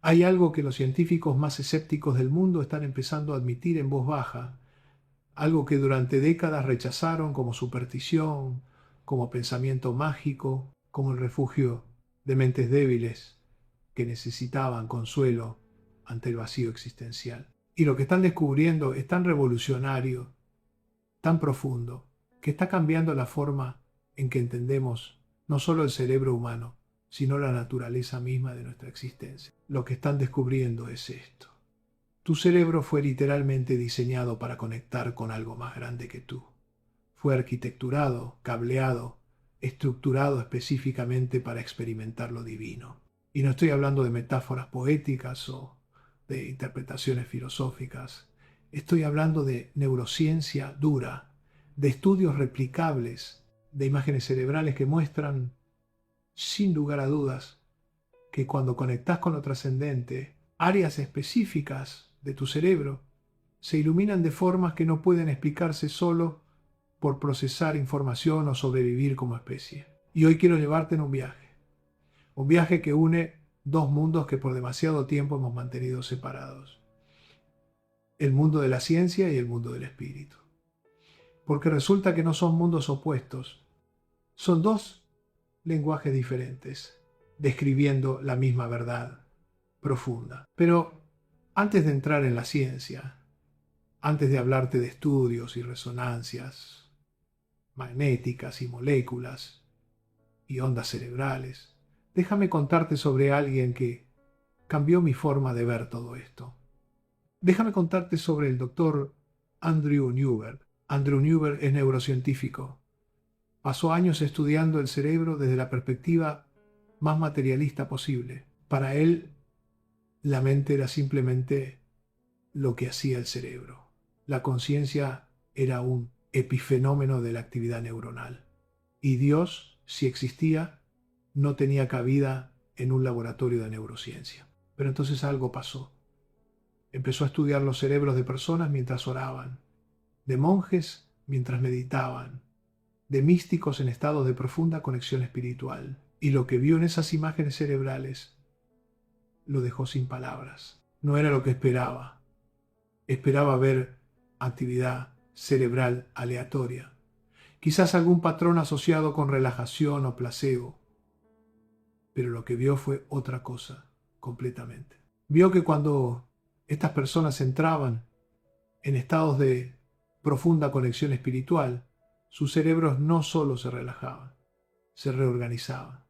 Hay algo que los científicos más escépticos del mundo están empezando a admitir en voz baja, algo que durante décadas rechazaron como superstición, como pensamiento mágico, como el refugio de mentes débiles que necesitaban consuelo ante el vacío existencial. Y lo que están descubriendo es tan revolucionario, tan profundo, que está cambiando la forma en que entendemos no solo el cerebro humano, sino la naturaleza misma de nuestra existencia. Lo que están descubriendo es esto. Tu cerebro fue literalmente diseñado para conectar con algo más grande que tú. Fue arquitecturado, cableado, estructurado específicamente para experimentar lo divino. Y no estoy hablando de metáforas poéticas o de interpretaciones filosóficas. Estoy hablando de neurociencia dura, de estudios replicables, de imágenes cerebrales que muestran, sin lugar a dudas, que cuando conectas con lo trascendente, áreas específicas de tu cerebro se iluminan de formas que no pueden explicarse solo por procesar información o sobrevivir como especie. Y hoy quiero llevarte en un viaje que une dos mundos que por demasiado tiempo hemos mantenido separados, el mundo de la ciencia y el mundo del espíritu. Porque resulta que no son mundos opuestos, son dos lenguajes diferentes, describiendo la misma verdad profunda. Pero antes de entrar en la ciencia, antes de hablarte de estudios y resonancias magnéticas y moléculas y ondas cerebrales, déjame contarte sobre alguien que cambió mi forma de ver todo esto. Déjame contarte sobre el doctor Andrew Newberg. Andrew Newberg es neurocientífico. Pasó años estudiando el cerebro desde la perspectiva más materialista posible. Para él, la mente era simplemente lo que hacía el cerebro. La conciencia era un epifenómeno de la actividad neuronal. Y Dios, si existía, no tenía cabida en un laboratorio de neurociencia. Pero entonces algo pasó. Empezó a estudiar los cerebros de personas mientras oraban, de monjes mientras meditaban, de místicos en estados de profunda conexión espiritual. Y lo que vio en esas imágenes cerebrales lo dejó sin palabras. No era lo que esperaba. Esperaba ver actividad cerebral aleatoria, quizás algún patrón asociado con relajación o placebo, pero lo que vio fue otra cosa completamente. Vio que cuando estas personas entraban en estados de profunda conexión espiritual, sus cerebros no solo se relajaban, se reorganizaban.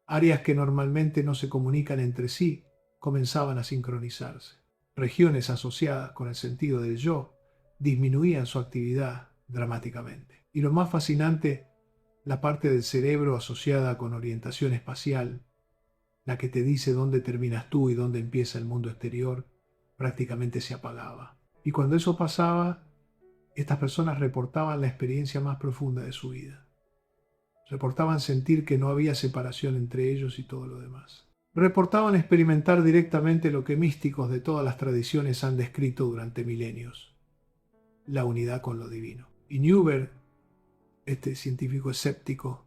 Áreas que normalmente no se comunican entre sí comenzaban a sincronizarse. Regiones asociadas con el sentido del yo disminuían su actividad dramáticamente. Y lo más fascinante, la parte del cerebro asociada con orientación espacial, la que te dice dónde terminas tú y dónde empieza el mundo exterior, prácticamente se apagaba. Y cuando eso pasaba, estas personas reportaban la experiencia más profunda de su vida. Reportaban sentir que no había separación entre ellos y todo lo demás. Reportaban experimentar directamente lo que místicos de todas las tradiciones han descrito durante milenios: la unidad con lo divino. Y Newberg, este científico escéptico,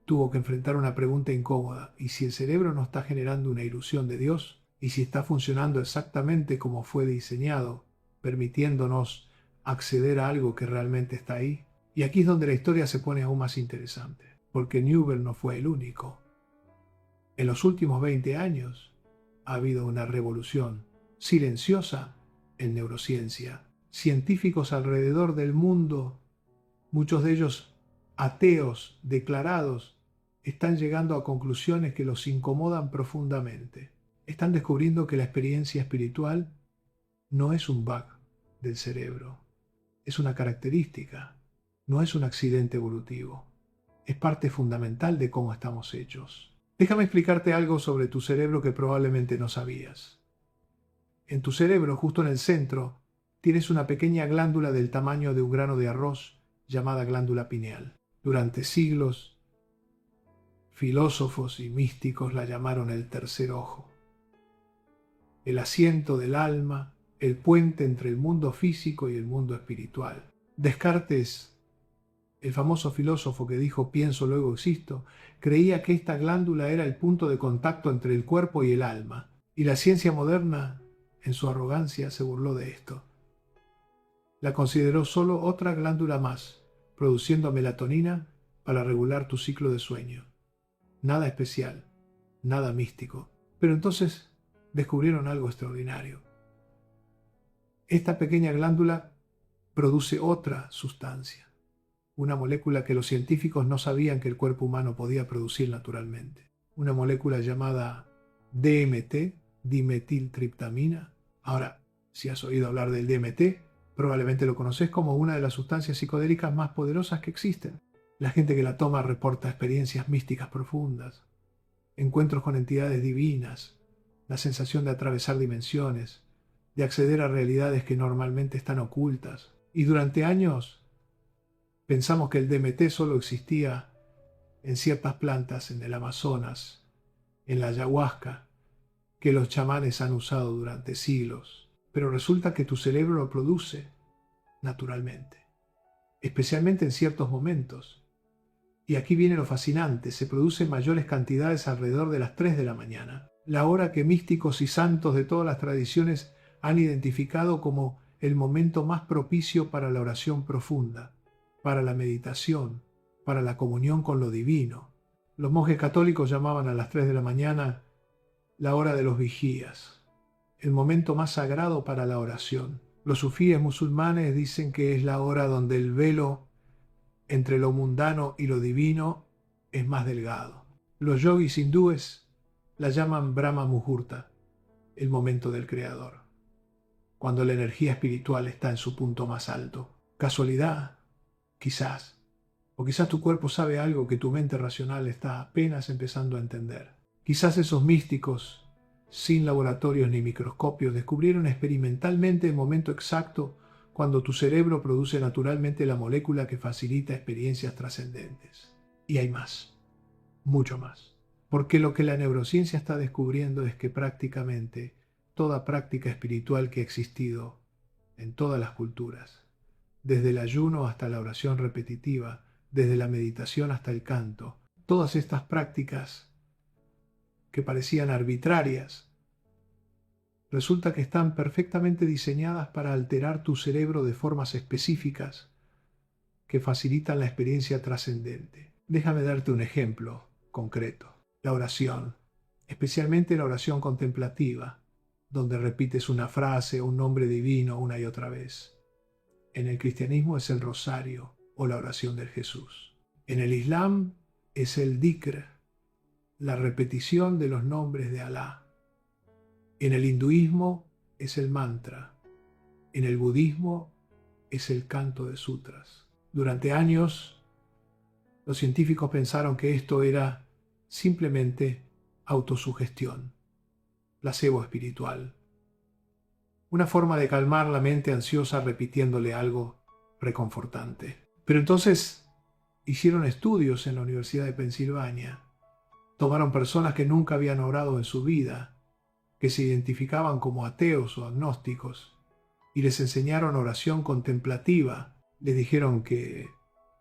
tuvo que enfrentar una pregunta incómoda: ¿y si el cerebro no está generando una ilusión de Dios? ¿Y si está funcionando exactamente como fue diseñado, permitiéndonos acceder a algo que realmente está ahí? Y aquí es donde la historia se pone aún más interesante, porque Newberg no fue el único. En los últimos 20 años ha habido una revolución silenciosa en neurociencia. Científicos alrededor del mundo, muchos de ellos ateos declarados, están llegando a conclusiones que los incomodan profundamente. Están descubriendo que la experiencia espiritual no es un bug del cerebro, es una característica, no es un accidente evolutivo, es parte fundamental de cómo estamos hechos. Déjame explicarte algo sobre tu cerebro que probablemente no sabías. En tu cerebro, justo en el centro, tienes una pequeña glándula del tamaño de un grano de arroz llamada glándula pineal. Durante siglos, filósofos y místicos la llamaron el tercer ojo, el asiento del alma, el puente entre el mundo físico y el mundo espiritual. Descartes, el famoso filósofo que dijo pienso luego existo, creía que esta glándula era el punto de contacto entre el cuerpo y el alma. Y la ciencia moderna, en su arrogancia, se burló de esto. La consideró solo otra glándula más, produciendo melatonina para regular tu ciclo de sueño. Nada especial, nada místico. Pero entonces descubrieron algo extraordinario. Esta pequeña glándula produce otra sustancia, una molécula que los científicos no sabían que el cuerpo humano podía producir naturalmente. Una molécula llamada DMT, dimetiltriptamina. Ahora, si has oído hablar del DMT, probablemente lo conoces como una de las sustancias psicodélicas más poderosas que existen. La gente que la toma reporta experiencias místicas profundas, encuentros con entidades divinas, la sensación de atravesar dimensiones, de acceder a realidades que normalmente están ocultas. Y durante años pensamos que el DMT solo existía en ciertas plantas en el Amazonas, en la ayahuasca, que los chamanes han usado durante siglos. Pero resulta que tu cerebro lo produce naturalmente, especialmente en ciertos momentos. Y aquí viene lo fascinante, se produce en mayores cantidades alrededor de las 3 de la mañana, la hora que místicos y santos de todas las tradiciones han identificado como el momento más propicio para la oración profunda, para la meditación, para la comunión con lo divino. Los monjes católicos llamaban a las 3 de la mañana la hora de los vigías, el momento más sagrado para la oración. Los sufíes musulmanes dicen que es la hora donde el velo entre lo mundano y lo divino es más delgado. Los yogis hindúes la llaman Brahma Muhurta, el momento del Creador, cuando la energía espiritual está en su punto más alto. ¿Casualidad? Quizás. O quizás tu cuerpo sabe algo que tu mente racional está apenas empezando a entender. Quizás esos místicos, sin laboratorios ni microscopios, descubrieron experimentalmente el momento exacto cuando tu cerebro produce naturalmente la molécula que facilita experiencias trascendentes. Y hay más, mucho más. Porque lo que la neurociencia está descubriendo es que prácticamente toda práctica espiritual que ha existido en todas las culturas, desde el ayuno hasta la oración repetitiva, desde la meditación hasta el canto, todas estas prácticas que parecían arbitrarias, resulta que están perfectamente diseñadas para alterar tu cerebro de formas específicas que facilitan la experiencia trascendente. Déjame darte un ejemplo concreto. La oración, especialmente la oración contemplativa, donde repites una frase o un nombre divino una y otra vez. En el cristianismo es el rosario o la oración del Jesús. En el Islam es el dhikr, la repetición de los nombres de Alá. En el hinduismo es el mantra. En el budismo es el canto de sutras. Durante años, los científicos pensaron que esto era simplemente autosugestión, placebo espiritual, una forma de calmar la mente ansiosa repitiéndole algo reconfortante. Pero entonces hicieron estudios en la Universidad de Pensilvania. Tomaron personas que nunca habían orado en su vida, que se identificaban como ateos o agnósticos, y les enseñaron oración contemplativa. Les dijeron que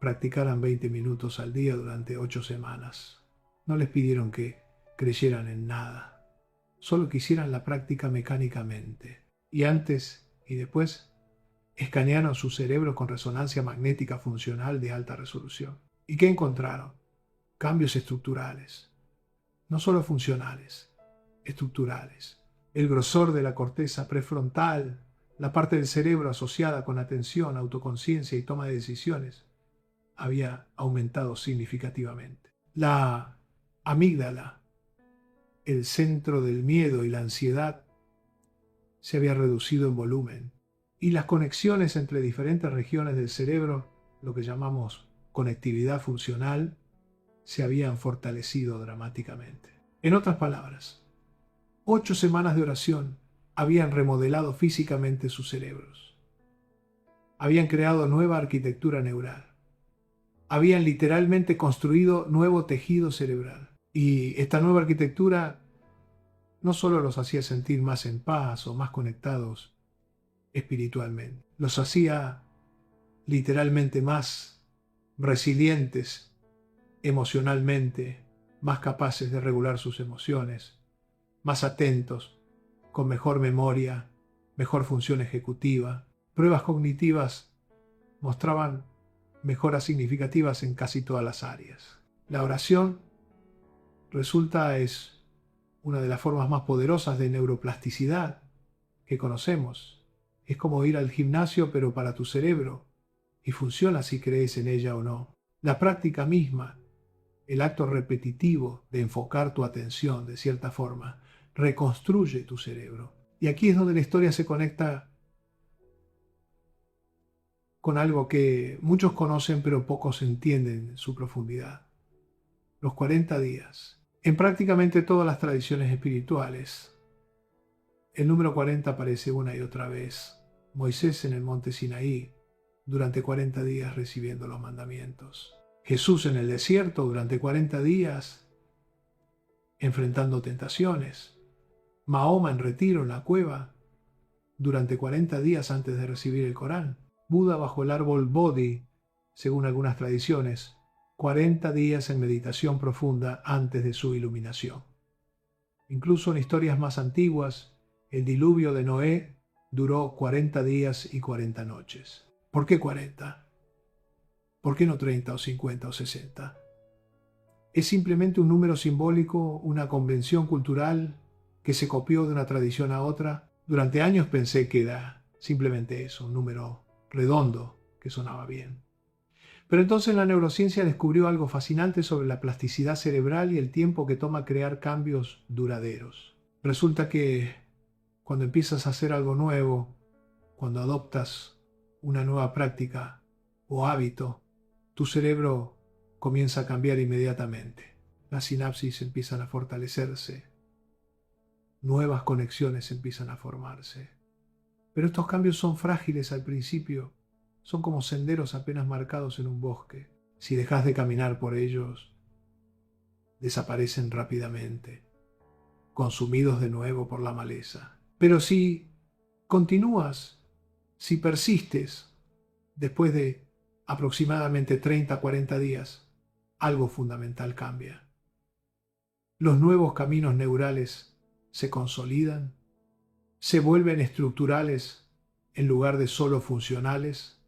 practicaran 20 minutos al día durante 8 semanas. No les pidieron que creyeran en nada, solo que hicieran la práctica mecánicamente. Y antes y después escanearon su cerebro con resonancia magnética funcional de alta resolución. ¿Y qué encontraron? Cambios estructurales, no solo funcionales, estructurales. El grosor de la corteza prefrontal, la parte del cerebro asociada con atención, autoconciencia y toma de decisiones, había aumentado significativamente. La amígdala, el centro del miedo y la ansiedad, se había reducido en volumen. Y las conexiones entre diferentes regiones del cerebro, lo que llamamos conectividad funcional, se habían fortalecido dramáticamente. En otras palabras, 8 semanas de oración habían remodelado físicamente sus cerebros. Habían creado nueva arquitectura neural. Habían literalmente construido nuevo tejido cerebral. Y esta nueva arquitectura no solo los hacía sentir más en paz o más conectados espiritualmente, los hacía literalmente más resilientes emocionalmente, más capaces de regular sus emociones, más atentos, con mejor memoria, mejor función ejecutiva. Pruebas cognitivas mostraban mejoras significativas en casi todas las áreas. La oración es una de las formas más poderosas de neuroplasticidad que conocemos. Es como ir al gimnasio pero para tu cerebro, y funciona si crees en ella o no. La práctica misma, el acto repetitivo de enfocar tu atención de cierta forma, reconstruye tu cerebro. Y aquí es donde la historia se conecta con algo que muchos conocen pero pocos entienden su profundidad. Los 40 días. En prácticamente todas las tradiciones espirituales, el número 40 aparece una y otra vez. Moisés en el monte Sinaí, durante 40 días recibiendo los mandamientos. Jesús en el desierto durante 40 días, enfrentando tentaciones. Mahoma en retiro en la cueva, durante 40 días antes de recibir el Corán. Buda bajo el árbol Bodhi, según algunas tradiciones, 40 días en meditación profunda antes de su iluminación. Incluso en historias más antiguas, el diluvio de Noé duró 40 días y 40 noches. ¿Por qué 40? ¿Por qué no 30 o 50 o 60? Es simplemente un número simbólico, una convención cultural que se copió de una tradición a otra. Durante años pensé que era simplemente eso, un número redondo que sonaba bien. Pero entonces la neurociencia descubrió algo fascinante sobre la plasticidad cerebral y el tiempo que toma crear cambios duraderos. Resulta que cuando empiezas a hacer algo nuevo, cuando adoptas una nueva práctica o hábito, tu cerebro comienza a cambiar inmediatamente. Las sinapsis empiezan a fortalecerse, nuevas conexiones empiezan a formarse. Pero estos cambios son frágiles al principio, son como senderos apenas marcados en un bosque. Si dejas de caminar por ellos, desaparecen rápidamente, consumidos de nuevo por la maleza. Pero si continúas, si persistes, después de aproximadamente 30 a 40 días, algo fundamental cambia. Los nuevos caminos neurales se consolidan, se vuelven estructurales en lugar de solo funcionales,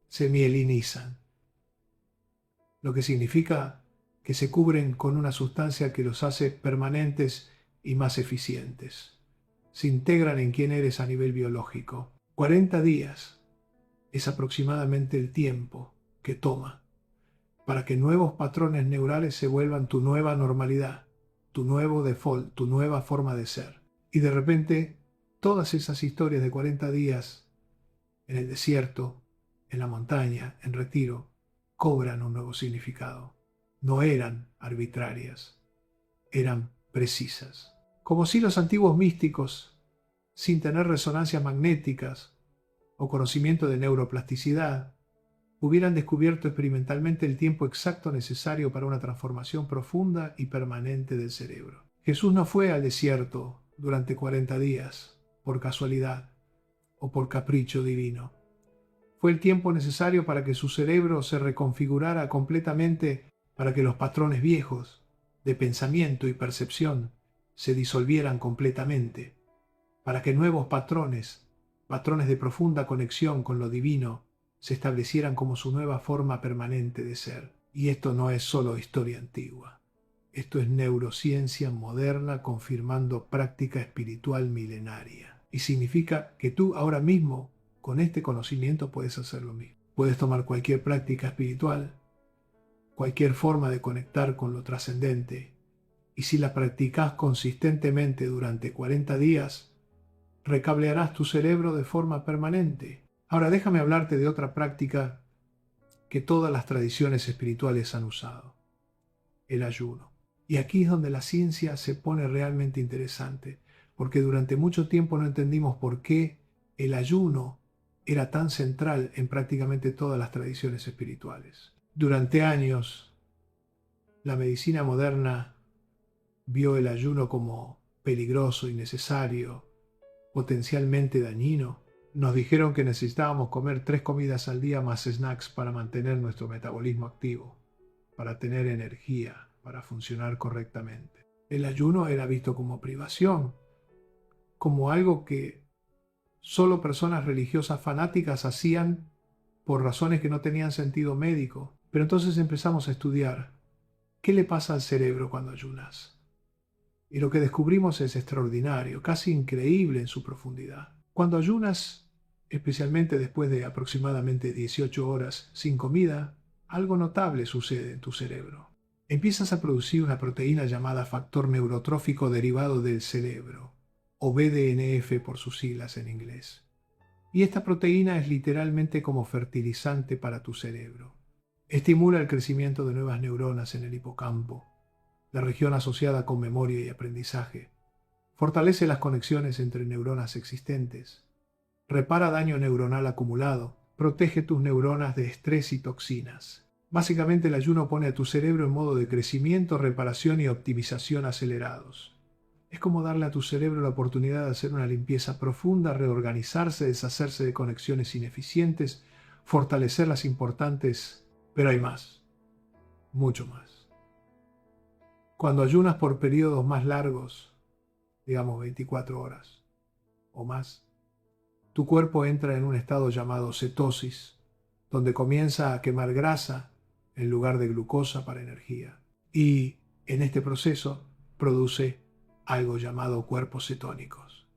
se mielinizan, lo que significa que se cubren con una sustancia que los hace permanentes y más eficientes. Se integran en quién eres a nivel biológico. 40 días es aproximadamente el tiempo que toma para que nuevos patrones neurales se vuelvan tu nueva normalidad, tu nuevo default, tu nueva forma de ser. Y de repente, todas esas historias de 40 días en el desierto, en la montaña, en retiro, cobran un nuevo significado. No eran arbitrarias, eran precisas. Como si los antiguos místicos, sin tener resonancias magnéticas o conocimiento de neuroplasticidad, hubieran descubierto experimentalmente el tiempo exacto necesario para una transformación profunda y permanente del cerebro. Jesús no fue al desierto durante 40 días, por casualidad o por capricho divino. Fue el tiempo necesario para que su cerebro se reconfigurara completamente, para que los patrones viejos de pensamiento y percepción se disolvieran completamente, para que nuevos patrones de profunda conexión con lo divino, se establecieran como su nueva forma permanente de ser. Y esto no es solo historia antigua. Esto es neurociencia moderna confirmando práctica espiritual milenaria. Y significa que tú ahora mismo, con este conocimiento, puedes hacer lo mismo. Puedes tomar cualquier práctica espiritual, cualquier forma de conectar con lo trascendente, y si la practicas consistentemente durante 40 días, recablearás tu cerebro de forma permanente. Ahora déjame hablarte de otra práctica que todas las tradiciones espirituales han usado: el ayuno. Y aquí es donde la ciencia se pone realmente interesante, porque durante mucho tiempo no entendimos por qué el ayuno era tan central en prácticamente todas las tradiciones espirituales. Durante años, la medicina moderna vio el ayuno como peligroso, innecesario, potencialmente dañino. Nos dijeron que necesitábamos comer 3 comidas al día más snacks para mantener nuestro metabolismo activo, para tener energía, para funcionar correctamente. El ayuno era visto como privación, como algo que solo personas religiosas fanáticas hacían por razones que no tenían sentido médico. Pero entonces empezamos a estudiar qué le pasa al cerebro cuando ayunas. Y lo que descubrimos es extraordinario, casi increíble en su profundidad. Cuando ayunas, especialmente después de aproximadamente 18 horas sin comida, algo notable sucede en tu cerebro. Empiezas a producir una proteína llamada factor neurotrófico derivado del cerebro, o BDNF por sus siglas en inglés. Y esta proteína es literalmente como fertilizante para tu cerebro. Estimula el crecimiento de nuevas neuronas en el hipocampo, la región asociada con memoria y aprendizaje. Fortalece las conexiones entre neuronas existentes. Repara daño neuronal acumulado. Protege tus neuronas de estrés y toxinas. Básicamente el ayuno pone a tu cerebro en modo de crecimiento, reparación y optimización acelerados. Es como darle a tu cerebro la oportunidad de hacer una limpieza profunda, reorganizarse, deshacerse de conexiones ineficientes, fortalecer las importantes, pero hay más, mucho más. Cuando ayunas por periodos más largos, digamos 24 horas o más, tu cuerpo entra en un estado llamado cetosis, donde comienza a quemar grasa en lugar de glucosa para energía. Y en este proceso produce algo llamado cuerpos cetónicos.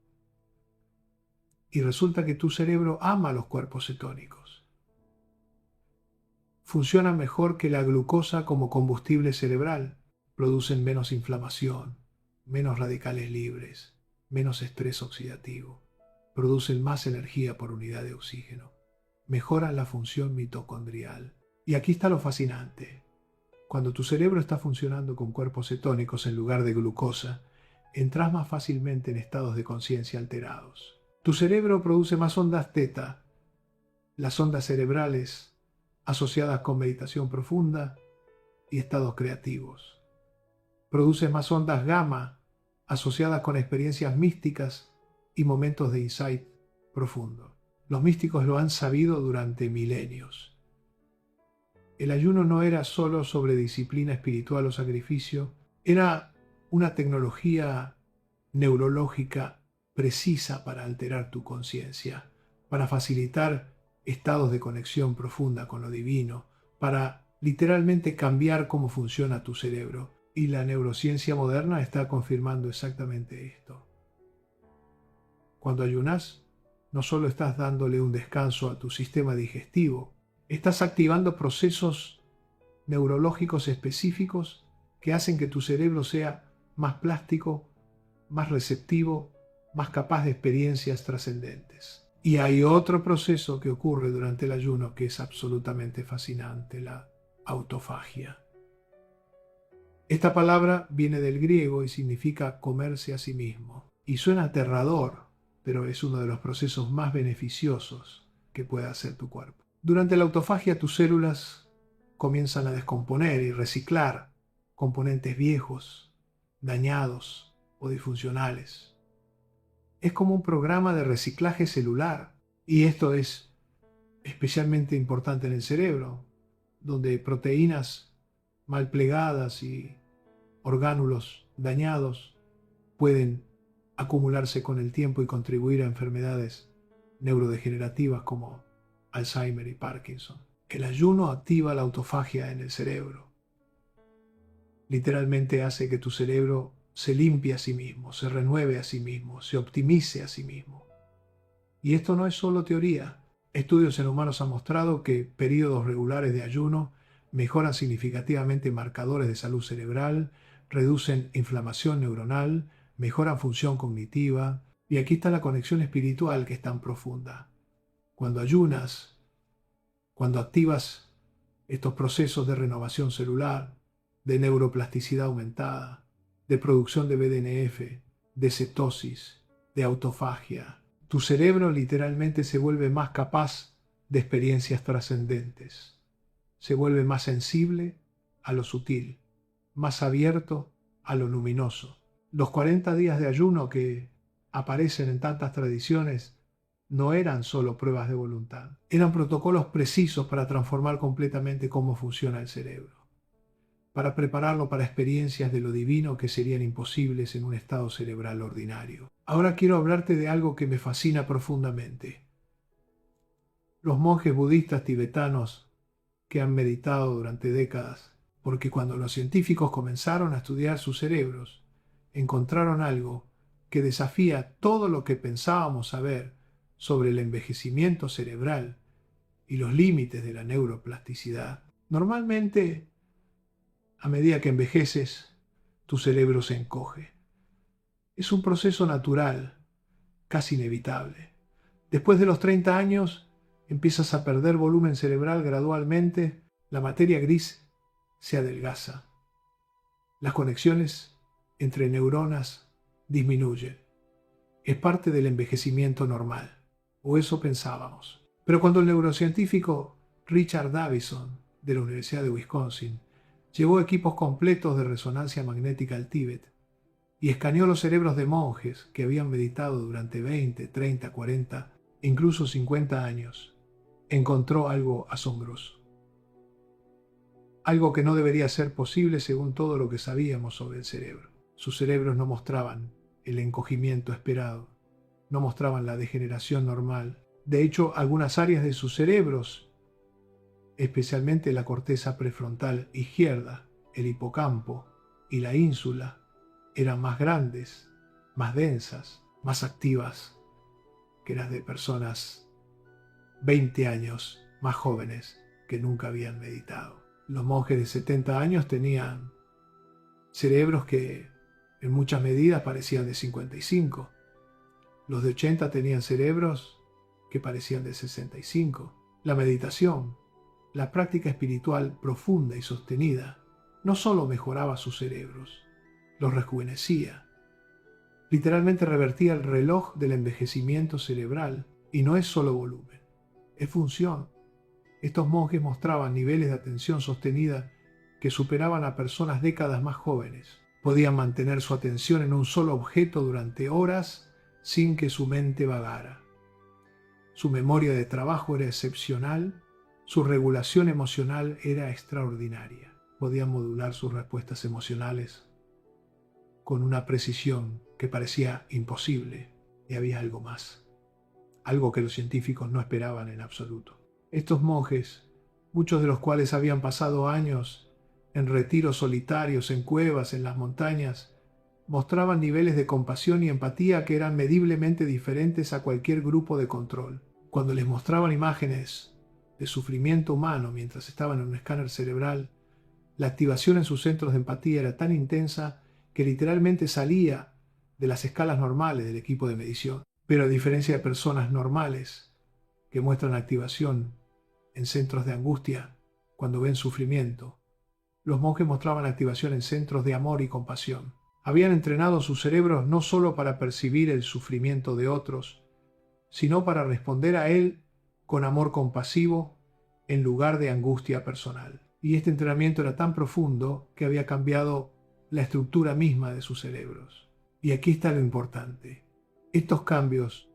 Y resulta que tu cerebro ama los cuerpos cetónicos. Funcionan mejor que la glucosa como combustible cerebral. Producen menos inflamación, menos radicales libres, menos estrés oxidativo. Producen más energía por unidad de oxígeno. Mejoran la función mitocondrial. Y aquí está lo fascinante. Cuando tu cerebro está funcionando con cuerpos cetónicos en lugar de glucosa, entras más fácilmente en estados de conciencia alterados. Tu cerebro produce más ondas teta, las ondas cerebrales asociadas con meditación profunda y estados creativos. Produce más ondas gamma asociadas con experiencias místicas y momentos de insight profundo. Los místicos lo han sabido durante milenios. El ayuno no era solo sobre disciplina espiritual o sacrificio, era una tecnología neurológica precisa para alterar tu conciencia, para facilitar estados de conexión profunda con lo divino, para literalmente cambiar cómo funciona tu cerebro. Y la neurociencia moderna está confirmando exactamente esto. Cuando ayunas, no solo estás dándole un descanso a tu sistema digestivo, estás activando procesos neurológicos específicos que hacen que tu cerebro sea más plástico, más receptivo, más capaz de experiencias trascendentes. Y hay otro proceso que ocurre durante el ayuno que es absolutamente fascinante, la autofagia. Esta palabra viene del griego y significa comerse a sí mismo. Y suena aterrador, pero es uno de los procesos más beneficiosos que puede hacer tu cuerpo. Durante la autofagia tus células comienzan a descomponer y reciclar componentes viejos, dañados o disfuncionales. Es como un programa de reciclaje celular, y esto es especialmente importante en el cerebro, donde proteínas mal plegadas y orgánulos dañados pueden acumularse con el tiempo y contribuir a enfermedades neurodegenerativas como Alzheimer y Parkinson. El ayuno activa la autofagia en el cerebro. Literalmente hace que tu cerebro se limpie a sí mismo, se renueve a sí mismo, se optimice a sí mismo. Y esto no es solo teoría. Estudios en humanos han mostrado que periodos regulares de ayuno mejoran significativamente marcadores de salud cerebral, reducen inflamación neuronal, mejoran función cognitiva, y aquí está la conexión espiritual que es tan profunda. Cuando ayunas, cuando activas estos procesos de renovación celular, de neuroplasticidad aumentada, de producción de BDNF, de cetosis, de autofagia, tu cerebro literalmente se vuelve más capaz de experiencias trascendentes. Se vuelve más sensible a lo sutil, más abierto a lo luminoso. Los 40 días de ayuno que aparecen en tantas tradiciones no eran solo pruebas de voluntad, eran protocolos precisos para transformar completamente cómo funciona el cerebro. para prepararlo para experiencias de lo divino que serían imposibles en un estado cerebral ordinario. Ahora quiero hablarte de algo que me fascina profundamente. Los monjes budistas tibetanos que han meditado durante décadas, porque cuando los científicos comenzaron a estudiar sus cerebros, encontraron algo que desafía todo lo que pensábamos saber sobre el envejecimiento cerebral y los límites de la neuroplasticidad. Normalmente, a medida que envejeces, tu cerebro se encoge. Es un proceso natural, casi inevitable. Después de los 30 años, empiezas a perder volumen cerebral gradualmente, la materia gris se adelgaza. Las conexiones entre neuronas disminuyen. Es parte del envejecimiento normal, o eso pensábamos. Pero cuando el neurocientífico Richard Davidson, de la Universidad de Wisconsin, llevó equipos completos de resonancia magnética al Tíbet y escaneó los cerebros de monjes que habían meditado durante 20, 30, 40 e incluso 50 años, encontró algo asombroso. Algo que no debería ser posible según todo lo que sabíamos sobre el cerebro. Sus cerebros no mostraban el encogimiento esperado, no mostraban la degeneración normal. De hecho, algunas áreas de sus cerebros, especialmente la corteza prefrontal izquierda, el hipocampo y la ínsula, eran más grandes, más densas, más activas que las de personas 20 años más jóvenes que nunca habían meditado. Los monjes de 70 años tenían cerebros que en muchas medidas parecían de 55. Los de 80 tenían cerebros que parecían de 65. La meditación, la práctica espiritual profunda y sostenida, no solo mejoraba sus cerebros, los rejuvenecía. Literalmente revertía el reloj del envejecimiento cerebral, y no es solo volumen, es función. Estos monjes mostraban niveles de atención sostenida que superaban a personas décadas más jóvenes. Podían mantener su atención en un solo objeto durante horas sin que su mente vagara. Su memoria de trabajo era excepcional, su regulación emocional era extraordinaria. Podían modular sus respuestas emocionales con una precisión que parecía imposible, y había algo más, algo que los científicos no esperaban en absoluto. Estos monjes, muchos de los cuales habían pasado años en retiros solitarios, en cuevas, en las montañas, mostraban niveles de compasión y empatía que eran mediblemente diferentes a cualquier grupo de control. Cuando les mostraban imágenes de sufrimiento humano mientras estaban en un escáner cerebral, la activación en sus centros de empatía era tan intensa que literalmente salía de las escalas normales del equipo de medición. Pero a diferencia de personas normales que muestran activación en centros de angustia cuando ven sufrimiento, los monjes mostraban activación en centros de amor y compasión. Habían entrenado sus cerebros no solo para percibir el sufrimiento de otros, sino para responder a él con amor compasivo en lugar de angustia personal. Y este entrenamiento era tan profundo que había cambiado la estructura misma de sus cerebros. Y aquí está lo importante. Estos cambios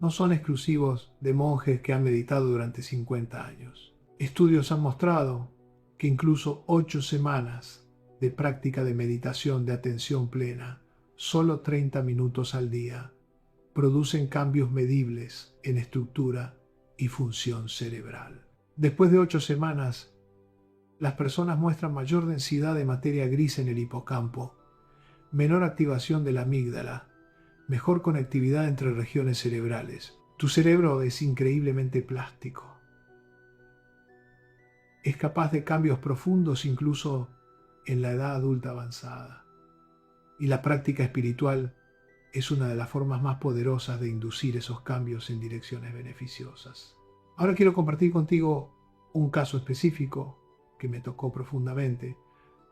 no son exclusivos de monjes que han meditado durante 50 años. Estudios han mostrado que incluso 8 semanas de práctica de meditación de atención plena, solo 30 minutos al día, producen cambios medibles en estructura y función cerebral. Después de 8 semanas, las personas muestran mayor densidad de materia gris en el hipocampo, menor activación de la amígdala, mejor conectividad entre regiones cerebrales. Tu cerebro es increíblemente plástico. Es capaz de cambios profundos incluso en la edad adulta avanzada. Y la práctica espiritual es una de las formas más poderosas de inducir esos cambios en direcciones beneficiosas. Ahora quiero compartir contigo un caso específico que me tocó profundamente,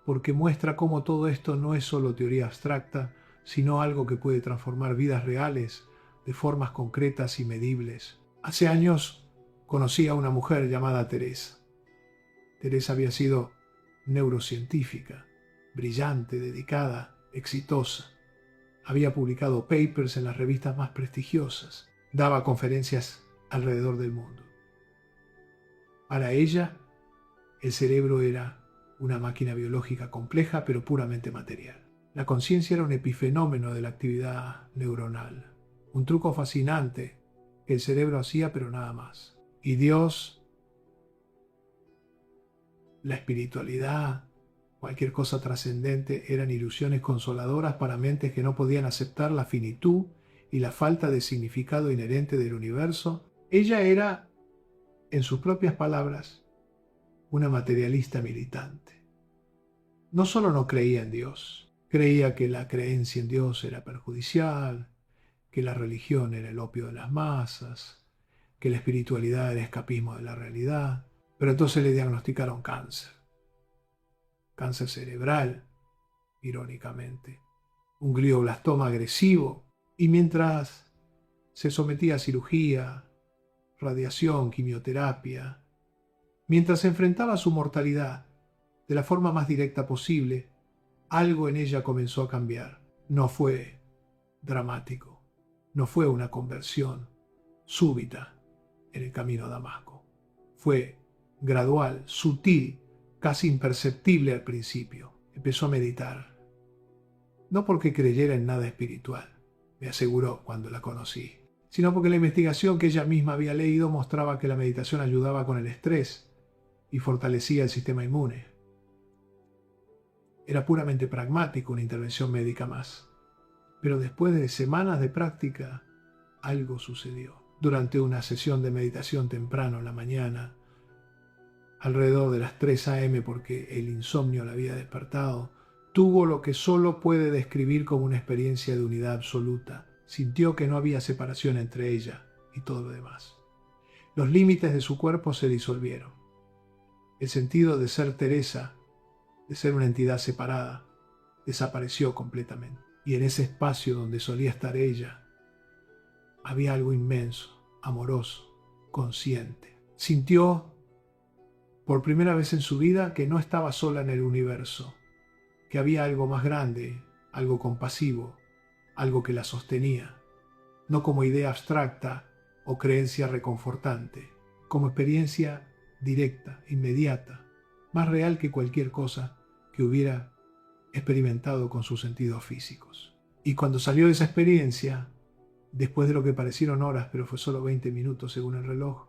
porque muestra cómo todo esto no es solo teoría abstracta, sino algo que puede transformar vidas reales de formas concretas y medibles. Hace años conocí a una mujer llamada Teresa. Teresa había sido neurocientífica, brillante, dedicada, exitosa. Había publicado papers en las revistas más prestigiosas. Daba conferencias alrededor del mundo. Para ella, el cerebro era una máquina biológica compleja pero puramente material. La conciencia era un epifenómeno de la actividad neuronal, un truco fascinante que el cerebro hacía pero nada más. Y Dios, la espiritualidad, cualquier cosa trascendente eran ilusiones consoladoras para mentes que no podían aceptar la finitud y la falta de significado inherente del universo. Ella era, en sus propias palabras, una materialista militante. No solo no creía en Dios, creía que la creencia en Dios era perjudicial, que la religión era el opio de las masas, que la espiritualidad era escapismo de la realidad, pero entonces le diagnosticaron cáncer. Cáncer cerebral, irónicamente, un glioblastoma agresivo, y mientras se sometía a cirugía, radiación, quimioterapia, mientras se enfrentaba a su mortalidad de la forma más directa posible, algo en ella comenzó a cambiar. No fue dramático, no fue una conversión súbita en el camino a Damasco. Fue gradual, sutil, casi imperceptible al principio. Empezó a meditar. No porque creyera en nada espiritual, me aseguró cuando la conocí, sino porque la investigación que ella misma había leído mostraba que la meditación ayudaba con el estrés y fortalecía el sistema inmune. Era puramente pragmático, una intervención médica más. Pero después de semanas de práctica, algo sucedió. Durante una sesión de meditación temprano en la mañana, alrededor de las 3 a.m. porque el insomnio la había despertado, tuvo lo que solo puede describir como una experiencia de unidad absoluta. Sintió que no había separación entre ella y todo lo demás. Los límites de su cuerpo se disolvieron. El sentido de ser Teresa, de ser una entidad separada, desapareció completamente. Y en ese espacio donde solía estar ella, había algo inmenso, amoroso, consciente. Sintió por primera vez en su vida que no estaba sola en el universo, que había algo más grande, algo compasivo, algo que la sostenía, no como idea abstracta o creencia reconfortante, como experiencia directa, inmediata, más real que cualquier cosa que hubiera experimentado con sus sentidos físicos. Y cuando salió de esa experiencia, después de lo que parecieron horas, pero fue solo 20 minutos según el reloj,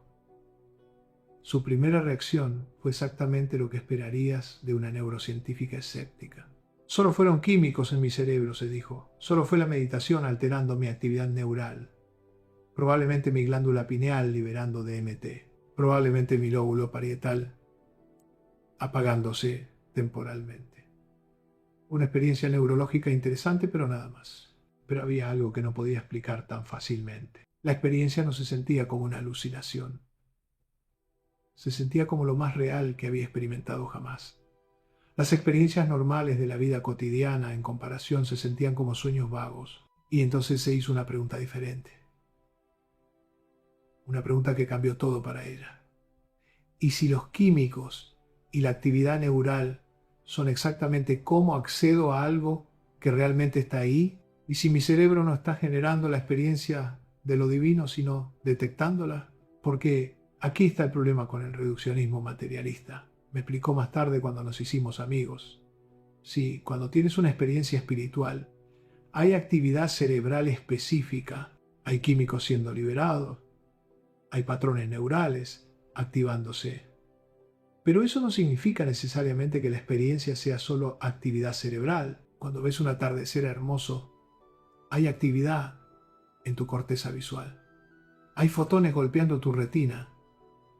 su primera reacción fue exactamente lo que esperarías de una neurocientífica escéptica. Solo fueron químicos en mi cerebro, se dijo. Solo fue la meditación alterando mi actividad neural. Probablemente mi glándula pineal liberando DMT. Probablemente mi lóbulo parietal apagándose temporalmente. Una experiencia neurológica interesante, pero nada más. Pero había algo que no podía explicar tan fácilmente. La experiencia no se sentía como una alucinación. Se sentía como lo más real que había experimentado jamás. Las experiencias normales de la vida cotidiana en comparación se sentían como sueños vagos. Y entonces se hizo una pregunta diferente. Una pregunta que cambió todo para ella. ¿Y si los químicos y la actividad neural son exactamente cómo accedo a algo que realmente está ahí? ¿Y si mi cerebro no está generando la experiencia de lo divino, sino detectándola? Porque aquí está el problema con el reduccionismo materialista. Me explicó más tarde cuando nos hicimos amigos. Sí, cuando tienes una experiencia espiritual, hay actividad cerebral específica, hay químicos siendo liberados, hay patrones neurales activándose. Pero eso no significa necesariamente que la experiencia sea solo actividad cerebral. Cuando ves un atardecer hermoso, hay actividad en tu corteza visual. Hay fotones golpeando tu retina.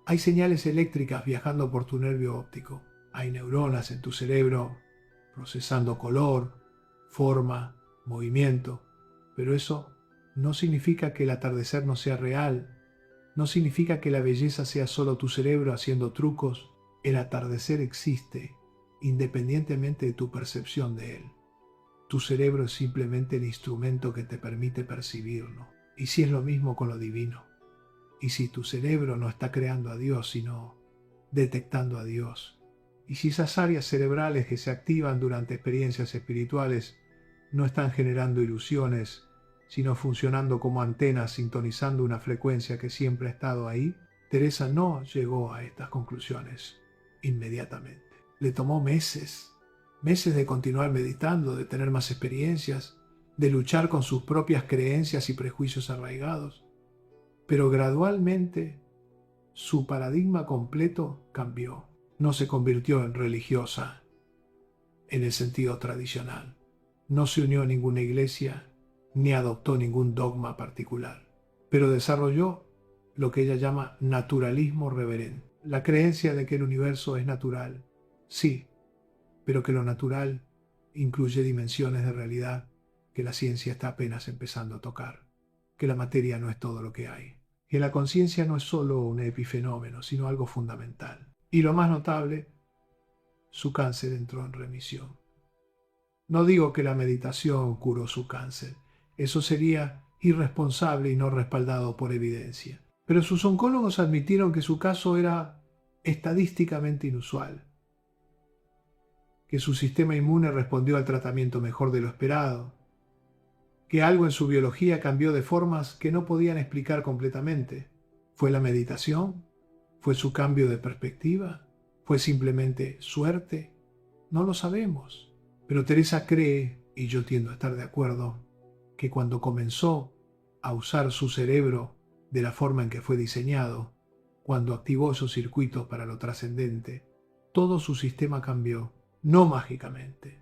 Hay señales eléctricas viajando por tu nervio óptico. Hay neuronas en tu cerebro procesando color, forma, movimiento. Pero eso no significa que el atardecer no sea real. No significa que la belleza sea solo tu cerebro haciendo trucos. El atardecer existe independientemente de tu percepción de él. Tu cerebro es simplemente el instrumento que te permite percibirlo. Y si es lo mismo con lo divino. Y si tu cerebro no está creando a Dios, sino detectando a Dios. Y si esas áreas cerebrales que se activan durante experiencias espirituales no están generando ilusiones, sino funcionando como antenas sintonizando una frecuencia que siempre ha estado ahí, Teresa no llegó a estas conclusiones inmediatamente. Le tomó meses, meses de continuar meditando, de tener más experiencias, de luchar con sus propias creencias y prejuicios arraigados. Pero gradualmente su paradigma completo cambió. No se convirtió en religiosa en el sentido tradicional. No se unió a ninguna iglesia ni adoptó ningún dogma particular, pero desarrolló lo que ella llama naturalismo reverente. La creencia de que el universo es natural, sí, pero que lo natural incluye dimensiones de realidad que la ciencia está apenas empezando a tocar, que la materia no es todo lo que hay, que la conciencia no es solo un epifenómeno, sino algo fundamental. Y lo más notable, su cáncer entró en remisión. No digo que la meditación curó su cáncer, eso sería irresponsable y no respaldado por evidencia. Pero sus oncólogos admitieron que su caso era estadísticamente inusual, que su sistema inmune respondió al tratamiento mejor de lo esperado, que algo en su biología cambió de formas que no podían explicar completamente. ¿Fue la meditación? ¿Fue su cambio de perspectiva? ¿Fue simplemente suerte? No lo sabemos. Pero Teresa cree, y yo tiendo a estar de acuerdo, que cuando comenzó a usar su cerebro de la forma en que fue diseñado, cuando activó esos circuitos para lo trascendente, todo su sistema cambió, no mágicamente,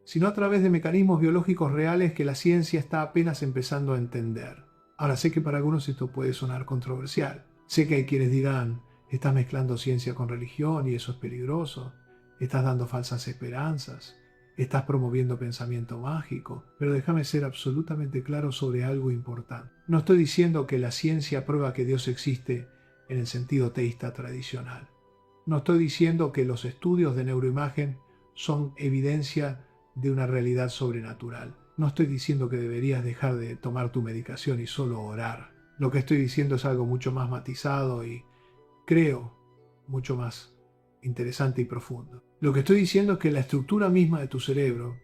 sino a través de mecanismos biológicos reales que la ciencia está apenas empezando a entender. Ahora, sé que para algunos esto puede sonar controversial. Sé que hay quienes dirán, estás mezclando ciencia con religión y eso es peligroso. Estás dando falsas esperanzas. Estás promoviendo pensamiento mágico. Pero déjame ser absolutamente claro sobre algo importante. No estoy diciendo que la ciencia prueba que Dios existe en el sentido teísta tradicional. No estoy diciendo que los estudios de neuroimagen son evidencia de una realidad sobrenatural. No estoy diciendo que deberías dejar de tomar tu medicación y solo orar. Lo que estoy diciendo es algo mucho más matizado y, creo, mucho más interesante y profundo. Lo que estoy diciendo es que la estructura misma de tu cerebro,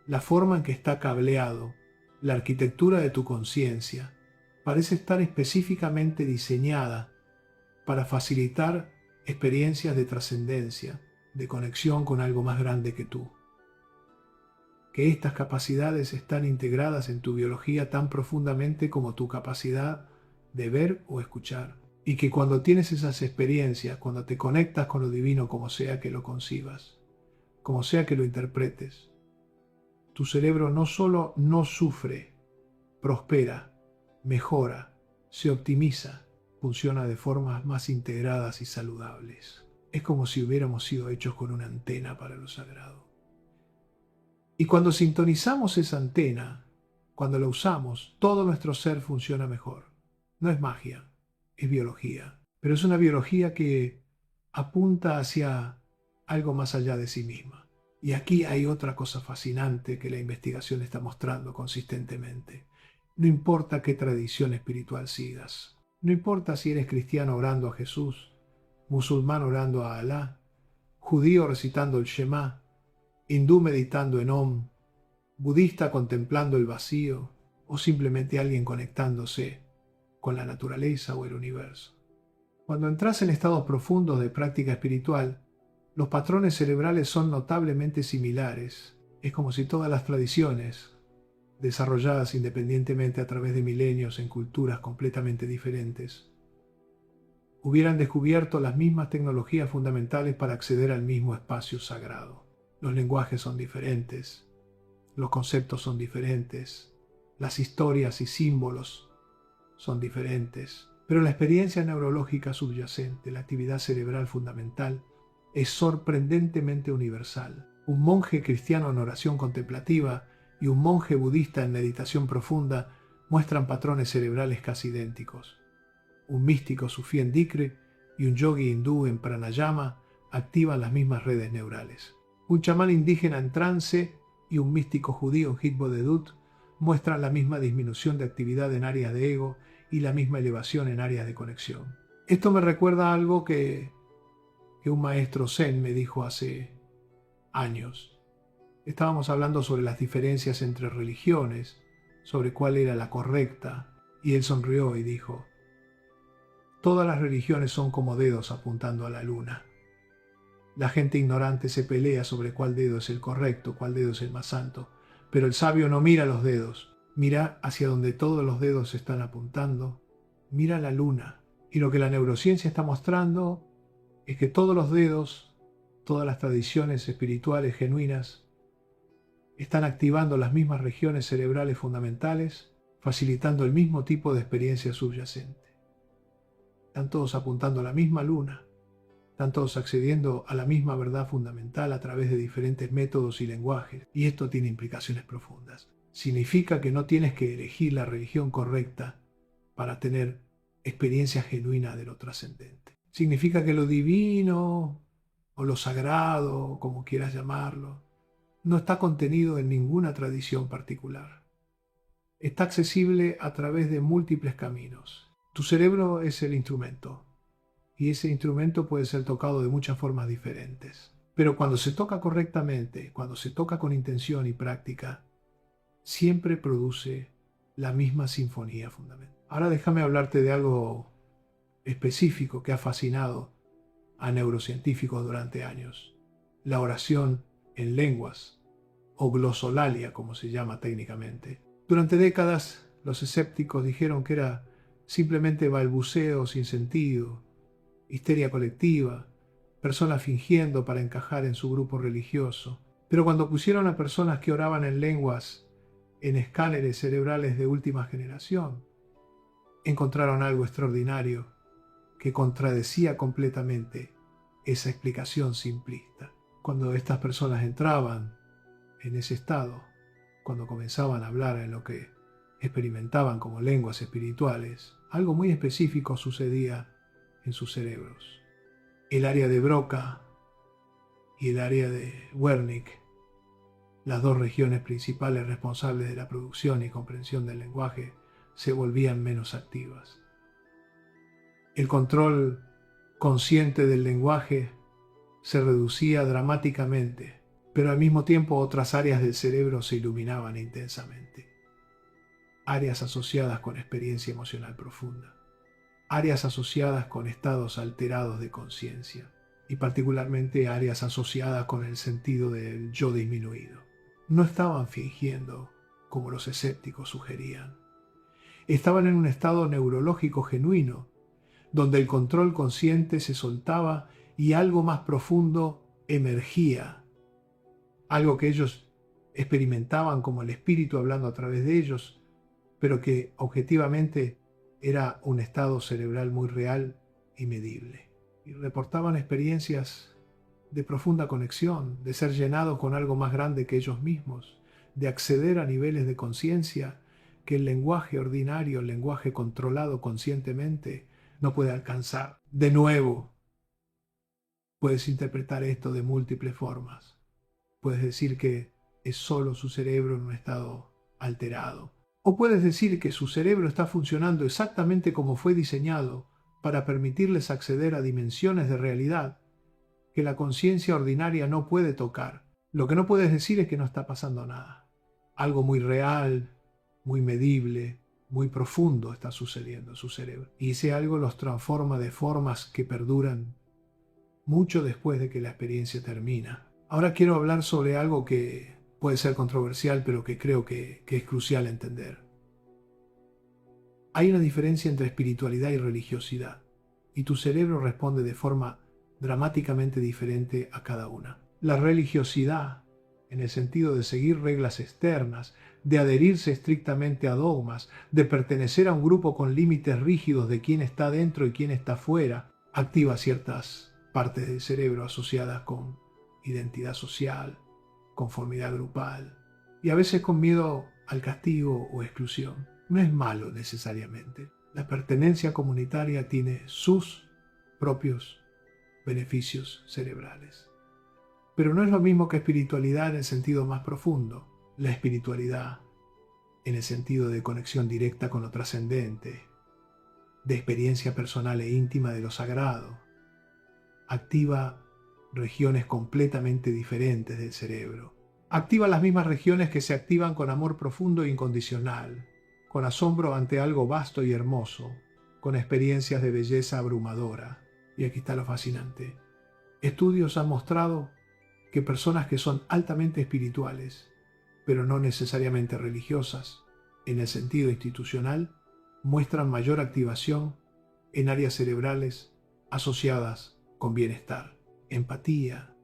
la forma en que está cableado, la arquitectura de tu conciencia, parece estar específicamente diseñada para facilitar experiencias de trascendencia, de conexión con algo más grande que tú. Que estas capacidades están integradas en tu biología tan profundamente como tu capacidad de ver o escuchar. Y que cuando tienes esas experiencias, cuando te conectas con lo divino, como sea que lo concibas, como sea que lo interpretes, tu cerebro no solo no sufre, prospera, mejora, se optimiza, funciona de formas más integradas y saludables. Es como si hubiéramos sido hechos con una antena para lo sagrado. Y cuando sintonizamos esa antena, cuando la usamos, todo nuestro ser funciona mejor. No es magia, es biología. Pero es una biología que apunta hacia algo más allá de sí misma. Y aquí hay otra cosa fascinante que la investigación está mostrando consistentemente. No importa qué tradición espiritual sigas. No importa si eres cristiano orando a Jesús, musulmán orando a Alá, judío recitando el Shema, hindú meditando en Om, budista contemplando el vacío o simplemente alguien conectándose con la naturaleza o el universo. Cuando entras en estados profundos de práctica espiritual, los patrones cerebrales son notablemente similares. Es como si todas las tradiciones, desarrolladas independientemente a través de milenios en culturas completamente diferentes, hubieran descubierto las mismas tecnologías fundamentales para acceder al mismo espacio sagrado. Los lenguajes son diferentes, los conceptos son diferentes, las historias y símbolos son diferentes, pero la experiencia neurológica subyacente, la actividad cerebral fundamental, es sorprendentemente universal. Un monje cristiano en oración contemplativa y un monje budista en meditación profunda muestran patrones cerebrales casi idénticos. Un místico sufí en Dikre y un yogi hindú en pranayama activan las mismas redes neurales. Un chamán indígena en trance y un místico judío en Hitbodedut muestran la misma disminución de actividad en áreas de ego y la misma elevación en áreas de conexión. Esto me recuerda a algo que un maestro zen me dijo hace años. Estábamos hablando sobre las diferencias entre religiones, sobre cuál era la correcta, y él sonrió y dijo: todas las religiones son como dedos apuntando a la luna. La gente ignorante se pelea sobre cuál dedo es el correcto, cuál dedo es el más santo, pero el sabio no mira los dedos, mira hacia donde todos los dedos están apuntando, mira la luna. Y lo que la neurociencia está mostrando es que todos los dedos, todas las tradiciones espirituales genuinas, están activando las mismas regiones cerebrales fundamentales, facilitando el mismo tipo de experiencia subyacente. Están todos apuntando a la misma luna, están todos accediendo a la misma verdad fundamental a través de diferentes métodos y lenguajes, y esto tiene implicaciones profundas. Significa que no tienes que elegir la religión correcta para tener experiencia genuina de lo trascendente. Significa que lo divino o lo sagrado, como quieras llamarlo, no está contenido en ninguna tradición particular. Está accesible a través de múltiples caminos. Tu cerebro es el instrumento, y ese instrumento puede ser tocado de muchas formas diferentes. Pero cuando se toca correctamente, cuando se toca con intención y práctica, siempre produce la misma sinfonía fundamental. Ahora déjame hablarte de algo específico que ha fascinado a neurocientíficos durante años: la oración en lenguas, o glosolalia como se llama técnicamente. Durante décadas los escépticos dijeron que era simplemente balbuceo sin sentido, histeria colectiva, personas fingiendo para encajar en su grupo religioso. Pero cuando pusieron a personas que oraban en lenguas en escáneres cerebrales de última generación, encontraron algo extraordinario que contradecía completamente esa explicación simplista. Cuando estas personas entraban en ese estado, cuando comenzaban a hablar en lo que experimentaban como lenguas espirituales, algo muy específico sucedía en sus cerebros. El área de Broca y el área de Wernicke, las dos regiones principales responsables de la producción y comprensión del lenguaje, se volvían menos activas. El control consciente del lenguaje se reducía dramáticamente, pero al mismo tiempo otras áreas del cerebro se iluminaban intensamente. Áreas asociadas con experiencia emocional profunda, áreas asociadas con estados alterados de conciencia, y particularmente áreas asociadas con el sentido del yo disminuido. No estaban fingiendo, como los escépticos sugerían. Estaban en un estado neurológico genuino, donde el control consciente se soltaba y algo más profundo emergía, algo que ellos experimentaban como el espíritu hablando a través de ellos, pero que objetivamente era un estado cerebral muy real y medible. Y reportaban experiencias de profunda conexión, de ser llenados con algo más grande que ellos mismos, de acceder a niveles de conciencia que el lenguaje ordinario, el lenguaje controlado conscientemente, no puede alcanzar. De nuevo, puedes interpretar esto de múltiples formas. Puedes decir que es solo su cerebro en un estado alterado. O puedes decir que su cerebro está funcionando exactamente como fue diseñado para permitirles acceder a dimensiones de realidad que la conciencia ordinaria no puede tocar. Lo que no puedes decir es que no está pasando nada. Algo muy real, muy medible, muy profundo está sucediendo en su cerebro. Y ese algo los transforma de formas que perduran mucho después de que la experiencia termina. Ahora quiero hablar sobre algo que puede ser controversial, pero que creo que es crucial entender. Hay una diferencia entre espiritualidad y religiosidad, y tu cerebro responde de forma dramáticamente diferente a cada una. La religiosidad, en el sentido de seguir reglas externas, de adherirse estrictamente a dogmas, de pertenecer a un grupo con límites rígidos de quién está dentro y quién está fuera, activa ciertas partes del cerebro asociadas con identidad social, conformidad grupal, y a veces con miedo al castigo o exclusión. No es malo necesariamente. La pertenencia comunitaria tiene sus propios beneficios cerebrales. Pero no es lo mismo que espiritualidad en el sentido más profundo. La espiritualidad, en el sentido de conexión directa con lo trascendente, de experiencia personal e íntima de lo sagrado, activa regiones completamente diferentes del cerebro. Activa las mismas regiones que se activan con amor profundo e incondicional, con asombro ante algo vasto y hermoso, con experiencias de belleza abrumadora. Y aquí está lo fascinante. Estudios han mostrado que personas que son altamente espirituales, pero no necesariamente religiosas, en el sentido institucional, muestran mayor activación en áreas cerebrales asociadas con bienestar, empatía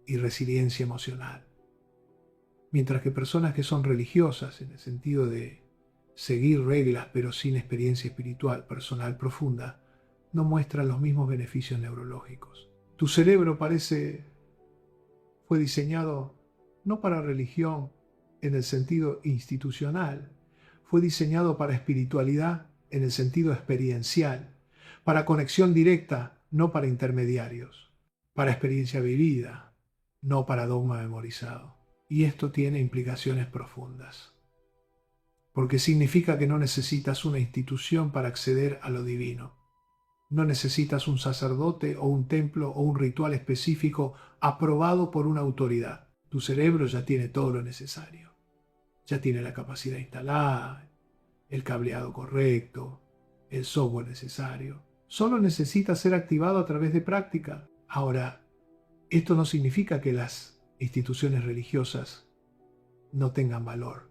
y resiliencia emocional. Mientras que personas que son religiosas, en el sentido de seguir reglas pero sin experiencia espiritual personal profunda, no muestran los mismos beneficios neurológicos. Tu cerebro fue diseñado no para religión en el sentido institucional, fue diseñado para espiritualidad en el sentido experiencial, para conexión directa, no para intermediarios, para experiencia vivida, no para dogma memorizado. Y esto tiene implicaciones profundas, porque significa que no necesitas una institución para acceder a lo divino. No necesitas un sacerdote o un templo o un ritual específico aprobado por una autoridad. Tu cerebro ya tiene todo lo necesario. Ya tiene la capacidad instalada, el cableado correcto, el software necesario. Solo necesita ser activado a través de práctica. Ahora, esto no significa que las instituciones religiosas no tengan valor.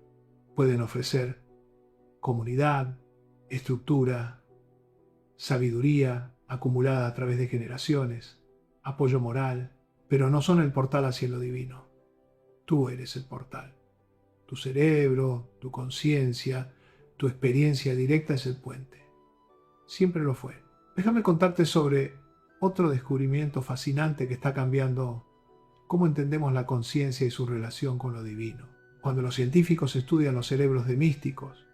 Pueden ofrecer comunidad, estructura, sabiduría acumulada a través de generaciones, apoyo moral, pero no son el portal hacia lo divino. Tú eres el portal. Tu cerebro, tu conciencia, tu experiencia directa es el puente. Siempre lo fue. Déjame contarte sobre otro descubrimiento fascinante que está cambiando cómo entendemos la conciencia y su relación con lo divino. Cuando los científicos estudian los cerebros de místicos,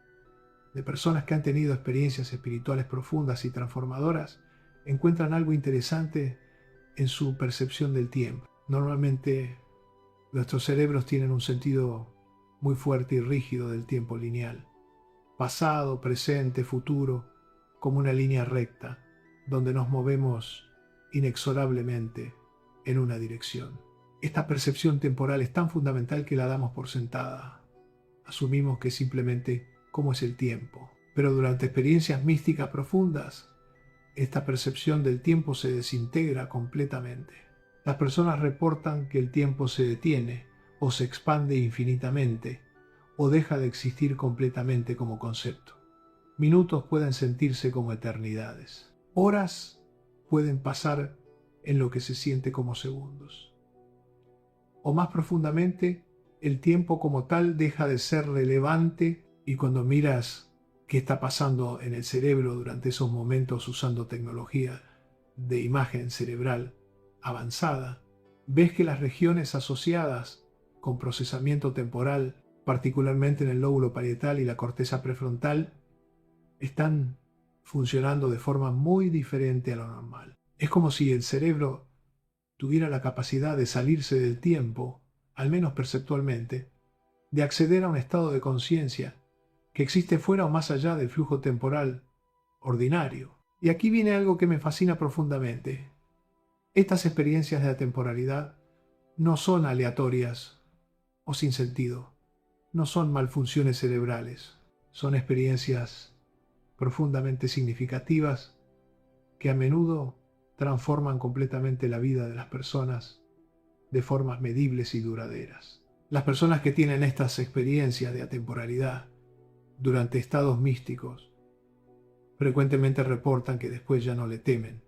de personas que han tenido experiencias espirituales profundas y transformadoras, encuentran algo interesante en su percepción del tiempo. Normalmente nuestros cerebros tienen un sentido muy fuerte y rígido del tiempo lineal. Pasado, presente, futuro, como una línea recta, donde nos movemos inexorablemente en una dirección. Esta percepción temporal es tan fundamental que la damos por sentada. Asumimos que simplemente cómo es el tiempo. Pero durante experiencias místicas profundas, esta percepción del tiempo se desintegra completamente. Las personas reportan que el tiempo se detiene o se expande infinitamente o deja de existir completamente como concepto. Minutos pueden sentirse como eternidades. Horas pueden pasar en lo que se siente como segundos. O más profundamente, el tiempo como tal deja de ser relevante y cuando miras qué está pasando en el cerebro durante esos momentos usando tecnología de imagen cerebral avanzada, ves que las regiones asociadas con procesamiento temporal, particularmente en el lóbulo parietal y la corteza prefrontal, están funcionando de forma muy diferente a lo normal. Es como si el cerebro tuviera la capacidad de salirse del tiempo, al menos perceptualmente, de acceder a un estado de conciencia que existe fuera o más allá del flujo temporal ordinario. Y aquí viene algo que me fascina profundamente. Estas experiencias de atemporalidad no son aleatorias o sin sentido, no son malfunciones cerebrales, son experiencias profundamente significativas que a menudo transforman completamente la vida de las personas de formas medibles y duraderas. Las personas que tienen estas experiencias de atemporalidad durante estados místicos frecuentemente reportan que después ya no le temen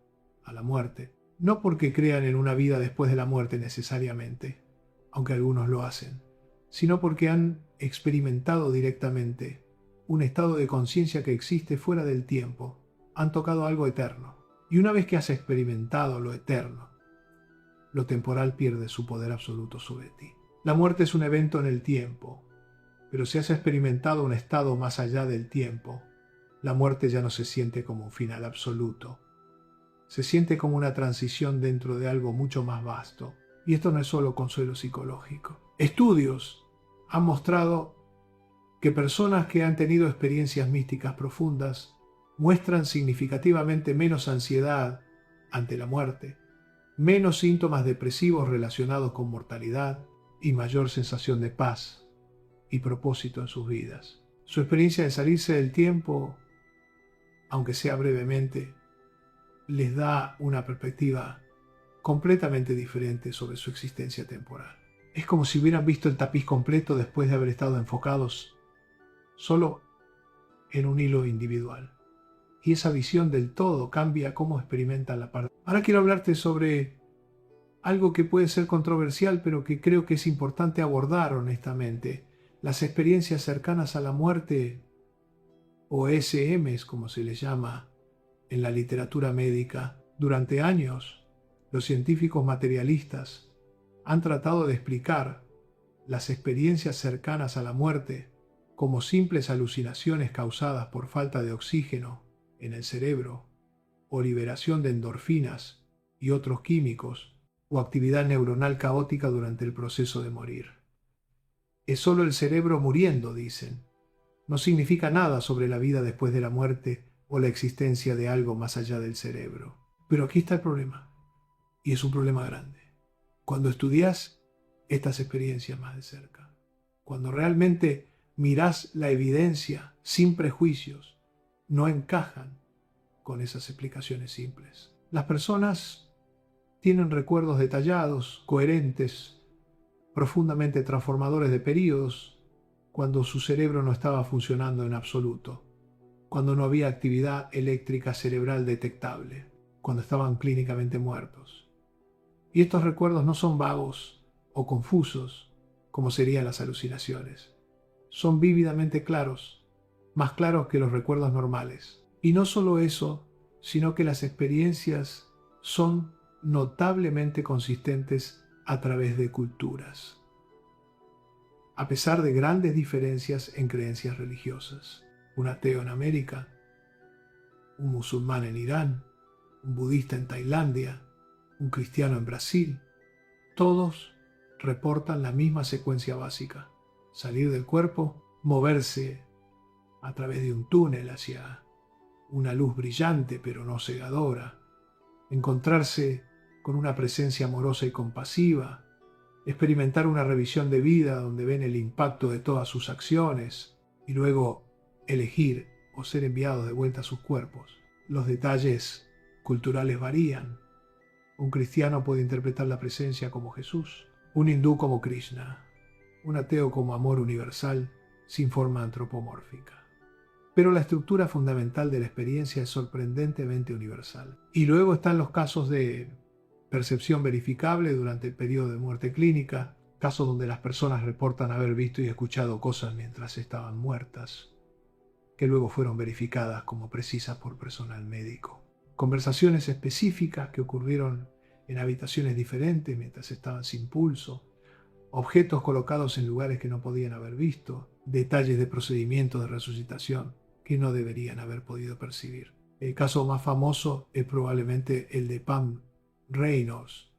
a la muerte, no porque crean en una vida después de la muerte necesariamente, aunque algunos lo hacen, sino porque han experimentado directamente un estado de conciencia que existe fuera del tiempo, han tocado algo eterno. Y una vez que has experimentado lo eterno, lo temporal pierde su poder absoluto sobre ti. La muerte es un evento en el tiempo, pero si has experimentado un estado más allá del tiempo, la muerte ya no se siente como un final absoluto. Se siente como una transición dentro de algo mucho más vasto. Y esto no es solo consuelo psicológico. Estudios han mostrado que personas que han tenido experiencias místicas profundas muestran significativamente menos ansiedad ante la muerte, menos síntomas depresivos relacionados con mortalidad y mayor sensación de paz y propósito en sus vidas. Su experiencia de salirse del tiempo, aunque sea brevemente, les da una perspectiva completamente diferente sobre su existencia temporal. Es como si hubieran visto el tapiz completo después de haber estado enfocados solo en un hilo individual. Y esa visión del todo cambia cómo experimentan la parte. Ahora quiero hablarte sobre algo que puede ser controversial, pero que creo que es importante abordar honestamente. Las experiencias cercanas a la muerte, o ESMs, como se les llama en la literatura médica. Durante años, los científicos materialistas han tratado de explicar las experiencias cercanas a la muerte como simples alucinaciones causadas por falta de oxígeno en el cerebro, o liberación de endorfinas y otros químicos, o actividad neuronal caótica durante el proceso de morir. Es solo el cerebro muriendo, dicen. No significa nada sobre la vida después de la muerte o la existencia de algo más allá del cerebro. Pero aquí está el problema, y es un problema grande. Cuando estudias estas experiencias más de cerca, cuando realmente mirás la evidencia sin prejuicios, no encajan con esas explicaciones simples. Las personas tienen recuerdos detallados, coherentes, profundamente transformadores de periodos, cuando su cerebro no estaba funcionando en absoluto, cuando no había actividad eléctrica cerebral detectable, cuando estaban clínicamente muertos. Y estos recuerdos no son vagos o confusos, como serían las alucinaciones. Son vívidamente claros, más claros que los recuerdos normales. Y no solo eso, sino que las experiencias son notablemente consistentes a través de culturas, a pesar de grandes diferencias en creencias religiosas. Un ateo en América, un musulmán en Irán, un budista en Tailandia, un cristiano en Brasil, todos reportan la misma secuencia básica: salir del cuerpo, moverse a través de un túnel hacia una luz brillante pero no cegadora, encontrarse con una presencia amorosa y compasiva, experimentar una revisión de vida donde ven el impacto de todas sus acciones y luego elegir o ser enviados de vuelta a sus cuerpos. Los detalles culturales varían. Un cristiano puede interpretar la presencia como Jesús, un hindú como Krishna, un ateo como amor universal sin forma antropomórfica. Pero la estructura fundamental de la experiencia es sorprendentemente universal. Y luego están los casos de percepción verificable durante el periodo de muerte clínica, casos donde las personas reportan haber visto y escuchado cosas mientras estaban muertas, que luego fueron verificadas como precisas por personal médico. Conversaciones específicas que ocurrieron en habitaciones diferentes mientras estaban sin pulso, objetos colocados en lugares que no podían haber visto, detalles de procedimientos de resucitación que no deberían haber podido percibir. El caso más famoso es probablemente el de Pam Reynolds,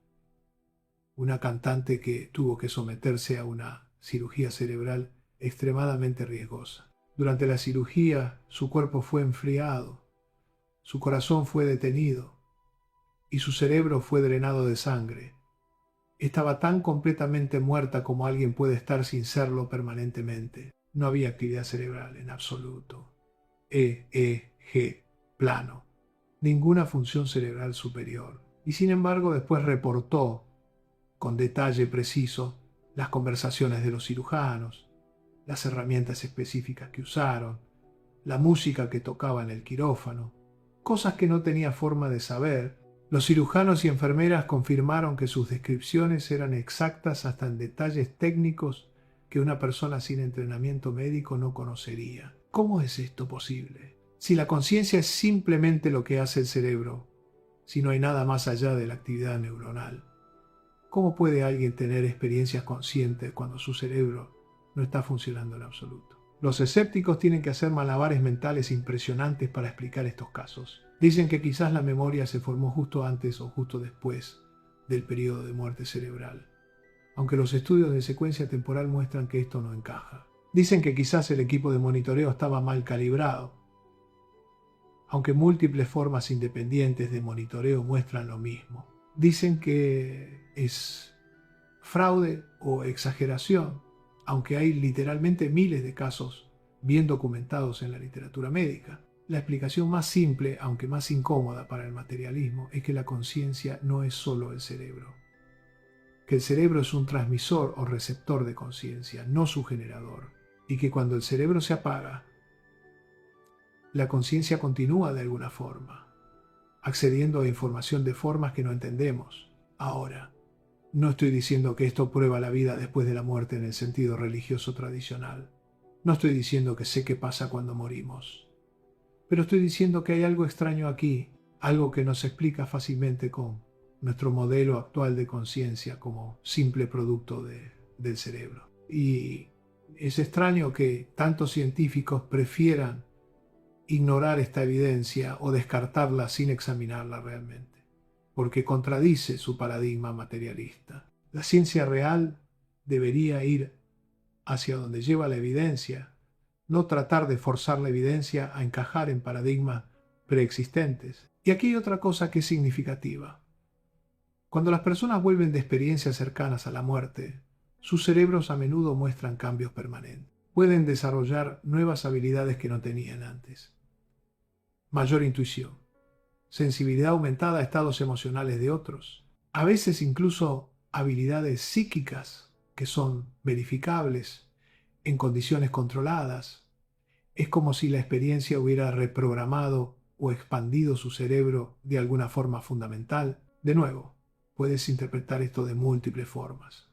una cantante que tuvo que someterse a una cirugía cerebral extremadamente riesgosa. Durante la cirugía, su cuerpo fue enfriado, su corazón fue detenido y su cerebro fue drenado de sangre. Estaba tan completamente muerta como alguien puede estar sin serlo permanentemente. No había actividad cerebral en absoluto. EEG, plano. Ninguna función cerebral superior. Y sin embargo después reportó con detalle preciso las conversaciones de los cirujanos, las herramientas específicas que usaron, la música que tocaba en el quirófano, cosas que no tenía forma de saber. Los cirujanos y enfermeras confirmaron que sus descripciones eran exactas hasta en detalles técnicos que una persona sin entrenamiento médico no conocería. ¿Cómo es esto posible? Si la conciencia es simplemente lo que hace el cerebro, si no hay nada más allá de la actividad neuronal, ¿cómo puede alguien tener experiencias conscientes cuando su cerebro no está funcionando en absoluto? Los escépticos tienen que hacer malabares mentales impresionantes para explicar estos casos. Dicen que quizás la memoria se formó justo antes o justo después del periodo de muerte cerebral, aunque los estudios de secuencia temporal muestran que esto no encaja. Dicen que quizás el equipo de monitoreo estaba mal calibrado, aunque múltiples formas independientes de monitoreo muestran lo mismo. Dicen que es fraude o exageración, aunque hay literalmente miles de casos bien documentados en la literatura médica. La explicación más simple, aunque más incómoda para el materialismo, es que la conciencia no es solo el cerebro. Que el cerebro es un transmisor o receptor de conciencia, no su generador. Y que cuando el cerebro se apaga, la conciencia continúa de alguna forma, accediendo a información de formas que no entendemos. Ahora, no estoy diciendo que esto prueba la vida después de la muerte en el sentido religioso tradicional. No estoy diciendo que sé qué pasa cuando morimos. Pero estoy diciendo que hay algo extraño aquí, algo que no se explica fácilmente con nuestro modelo actual de conciencia como simple producto del cerebro. Y es extraño que tantos científicos prefieran ignorar esta evidencia o descartarla sin examinarla realmente, porque contradice su paradigma materialista. La ciencia real debería ir hacia donde lleva la evidencia, no tratar de forzar la evidencia a encajar en paradigmas preexistentes. Y aquí hay otra cosa que es significativa. Cuando las personas vuelven de experiencias cercanas a la muerte, sus cerebros a menudo muestran cambios permanentes. Pueden desarrollar nuevas habilidades que no tenían antes. Mayor intuición, sensibilidad aumentada a estados emocionales de otros, a veces incluso habilidades psíquicas que son verificables en condiciones controladas. Es como si la experiencia hubiera reprogramado o expandido su cerebro de alguna forma fundamental. De nuevo, puedes interpretar esto de múltiples formas.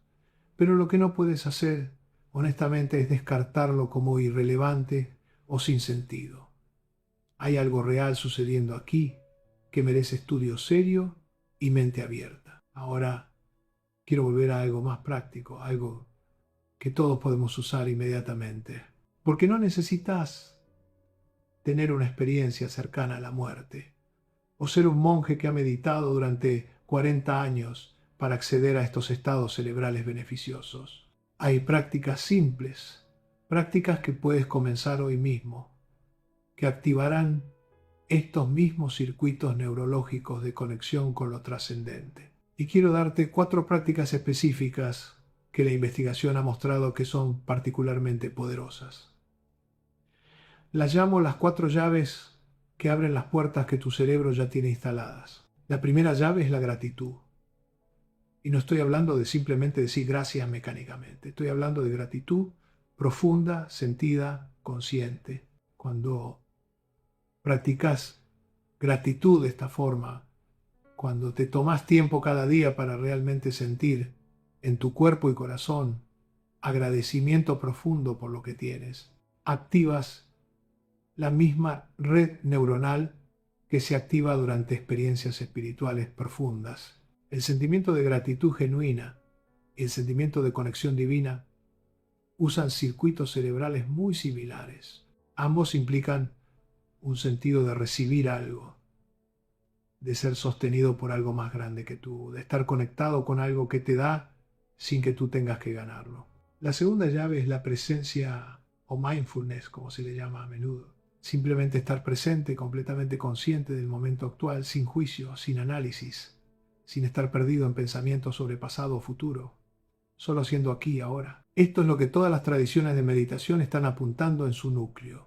Pero lo que no puedes hacer, honestamente, es descartarlo como irrelevante o sin sentido. Hay algo real sucediendo aquí que merece estudio serio y mente abierta. Ahora quiero volver a algo más práctico, algo que todos podemos usar inmediatamente. Porque no necesitas tener una experiencia cercana a la muerte o ser un monje que ha meditado durante 40 años para acceder a estos estados cerebrales beneficiosos. Hay prácticas simples, prácticas que puedes comenzar hoy mismo, que activarán estos mismos circuitos neurológicos de conexión con lo trascendente. Y quiero darte 4 prácticas específicas que la investigación ha mostrado que son particularmente poderosas. Las llamo las 4 llaves que abren las puertas que tu cerebro ya tiene instaladas. La primera llave es la gratitud. Y no estoy hablando de simplemente decir gracias mecánicamente. Estoy hablando de gratitud profunda, sentida, consciente. Cuando practicas gratitud de esta forma, cuando te tomas tiempo cada día para realmente sentir en tu cuerpo y corazón agradecimiento profundo por lo que tienes, activas la misma red neuronal que se activa durante experiencias espirituales profundas. El sentimiento de gratitud genuina y el sentimiento de conexión divina usan circuitos cerebrales muy similares. Ambos implican un sentido de recibir algo, de ser sostenido por algo más grande que tú, de estar conectado con algo que te da sin que tú tengas que ganarlo. La segunda llave es la presencia o mindfulness, como se le llama a menudo. Simplemente estar presente, completamente consciente del momento actual, sin juicio, sin análisis, sin estar perdido en pensamientos sobre pasado o futuro, solo siendo aquí y ahora. Esto es lo que todas las tradiciones de meditación están apuntando en su núcleo.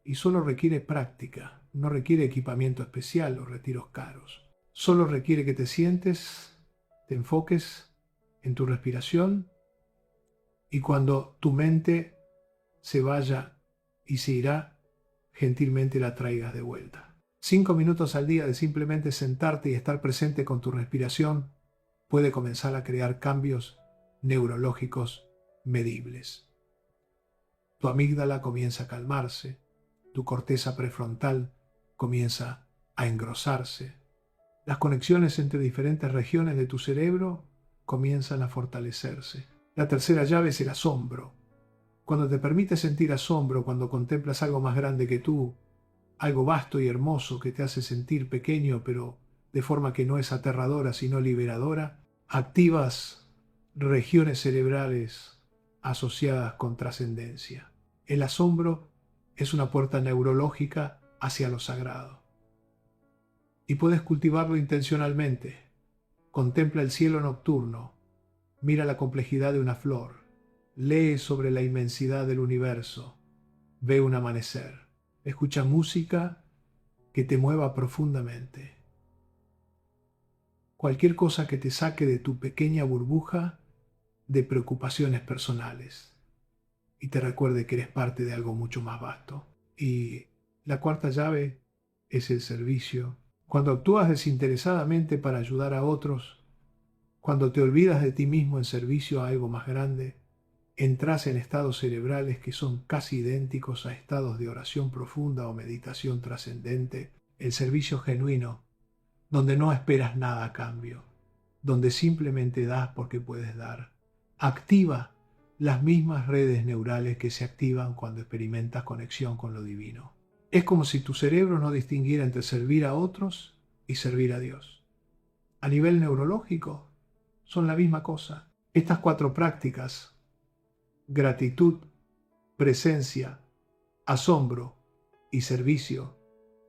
Y solo requiere práctica, no requiere equipamiento especial o retiros caros. Solo requiere que te sientes, te enfoques en tu respiración y cuando tu mente se vaya y se irá, gentilmente la traigas de vuelta. 5 minutos al día de simplemente sentarte y estar presente con tu respiración puede comenzar a crear cambios neurológicos medibles. Tu amígdala comienza a calmarse, tu corteza prefrontal comienza a engrosarse. Las conexiones entre diferentes regiones de tu cerebro comienzan a fortalecerse. La tercera llave es el asombro. Cuando te permites sentir asombro, cuando contemplas algo más grande que tú, algo vasto y hermoso que te hace sentir pequeño, pero de forma que no es aterradora, sino liberadora, activas regiones cerebrales asociadas con trascendencia. El asombro es una puerta neurológica hacia lo sagrado. Y puedes cultivarlo intencionalmente. Contempla el cielo nocturno, mira la complejidad de una flor, lee sobre la inmensidad del universo, ve un amanecer, escucha música que te mueva profundamente. Cualquier cosa que te saque de tu pequeña burbuja de preocupaciones personales y te recuerde que eres parte de algo mucho más vasto. Y la cuarta llave es el servicio. Cuando actúas desinteresadamente para ayudar a otros, cuando te olvidas de ti mismo en servicio a algo más grande, entras en estados cerebrales que son casi idénticos a estados de oración profunda o meditación trascendente. El servicio genuino, donde no esperas nada a cambio, donde simplemente das porque puedes dar, activa las mismas redes neurales que se activan cuando experimentas conexión con lo divino. Es como si tu cerebro no distinguiera entre servir a otros y servir a Dios. A nivel neurológico, son la misma cosa. Estas 4 prácticas, gratitud, presencia, asombro y servicio,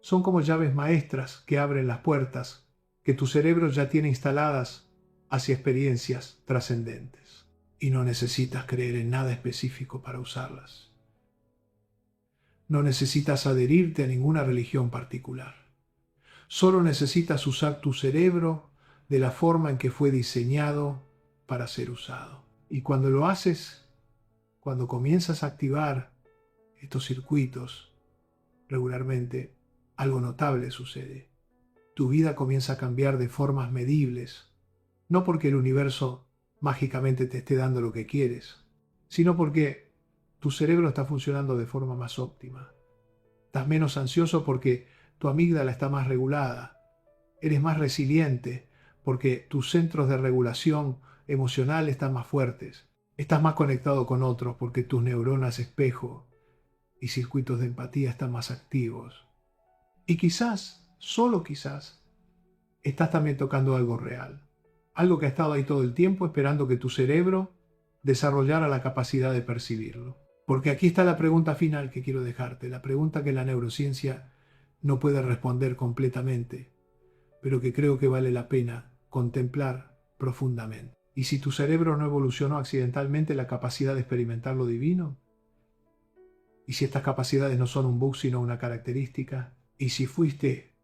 son como llaves maestras que abren las puertas que tu cerebro ya tiene instaladas hacia experiencias trascendentes. Y no necesitas creer en nada específico para usarlas. No necesitas adherirte a ninguna religión particular. Solo necesitas usar tu cerebro de la forma en que fue diseñado para ser usado. Y cuando lo haces, cuando comienzas a activar estos circuitos regularmente, algo notable sucede. Tu vida comienza a cambiar de formas medibles, no porque el universo mágicamente te esté dando lo que quieres, sino porque tu cerebro está funcionando de forma más óptima. Estás menos ansioso porque tu amígdala está más regulada. Eres más resiliente porque tus centros de regulación emocional están más fuertes. Estás más conectado con otros porque tus neuronas espejo y circuitos de empatía están más activos. Y quizás, solo quizás, estás también tocando algo real. Algo que ha estado ahí todo el tiempo esperando que tu cerebro desarrollara la capacidad de percibirlo. Porque aquí está la pregunta final que quiero dejarte, la pregunta que la neurociencia no puede responder completamente, pero que creo que vale la pena contemplar profundamente. ¿Y si tu cerebro no evolucionó accidentalmente la capacidad de experimentar lo divino? ¿Y si estas capacidades no son un bug sino una característica? ¿Y si fuiste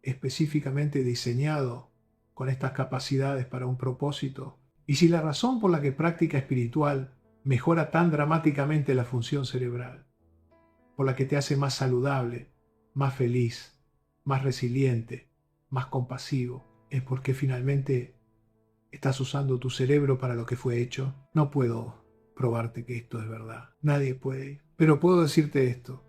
específicamente diseñado con estas capacidades para un propósito? ¿Y si la razón por la que práctica espiritual mejora tan dramáticamente la función cerebral, por la que te hace más saludable, más feliz, más resiliente, más compasivo, es porque finalmente estás usando tu cerebro para lo que fue hecho? No puedo probarte que esto es verdad. Nadie puede. Pero puedo decirte esto.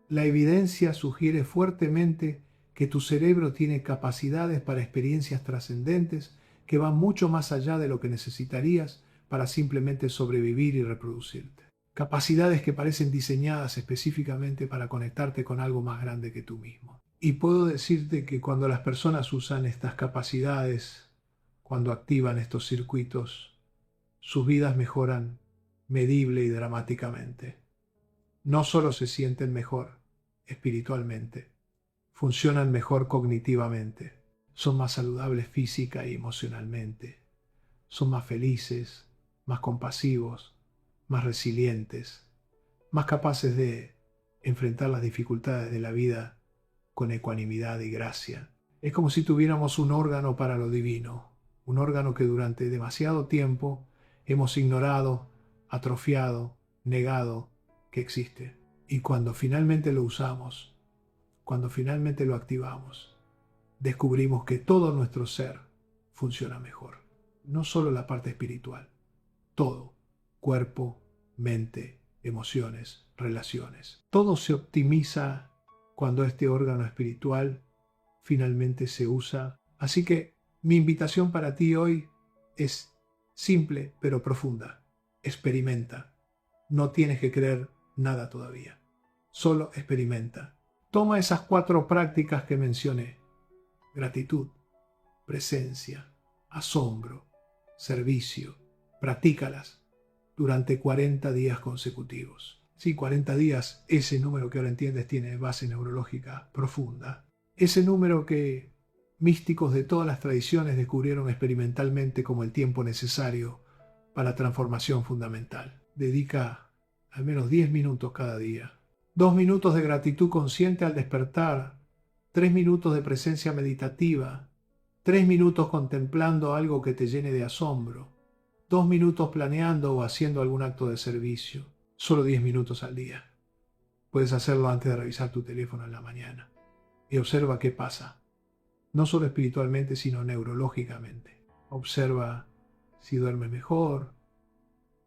La evidencia sugiere fuertemente que tu cerebro tiene capacidades para experiencias trascendentes que van mucho más allá de lo que necesitarías para simplemente sobrevivir y reproducirte. Capacidades que parecen diseñadas específicamente para conectarte con algo más grande que tú mismo. Y puedo decirte que cuando las personas usan estas capacidades, cuando activan estos circuitos, sus vidas mejoran medible y dramáticamente. No solo se sienten mejor espiritualmente, funcionan mejor cognitivamente, son más saludables física y emocionalmente, son más felices, más compasivos, más resilientes, más capaces de enfrentar las dificultades de la vida con ecuanimidad y gracia. Es como si tuviéramos un órgano para lo divino, un órgano que durante demasiado tiempo hemos ignorado, atrofiado, negado que existe. Y cuando finalmente lo usamos, cuando finalmente lo activamos, descubrimos que todo nuestro ser funciona mejor. No solo la parte espiritual, todo, cuerpo, mente, emociones, relaciones. Todo se optimiza cuando este órgano espiritual finalmente se usa. Así que mi invitación para ti hoy es simple pero profunda. Experimenta. No tienes que creer nada todavía. Solo experimenta. Toma esas 4 prácticas que mencioné. Gratitud, presencia, asombro, servicio. Practícalas durante 40 días consecutivos. Sí, 40 días, ese número que ahora entiendes tiene base neurológica profunda. Ese número que místicos de todas las tradiciones descubrieron experimentalmente como el tiempo necesario para la transformación fundamental. Dedica al menos 10 minutos cada día. 2 minutos de gratitud consciente al despertar 3 minutos de presencia meditativa, 3 minutos contemplando algo que te llene de asombro, 2 minutos planeando o haciendo algún acto de servicio, solo 10 minutos al día. Puedes hacerlo antes de revisar tu teléfono en la mañana y observa qué pasa, no solo espiritualmente sino neurológicamente. Observa si duermes mejor,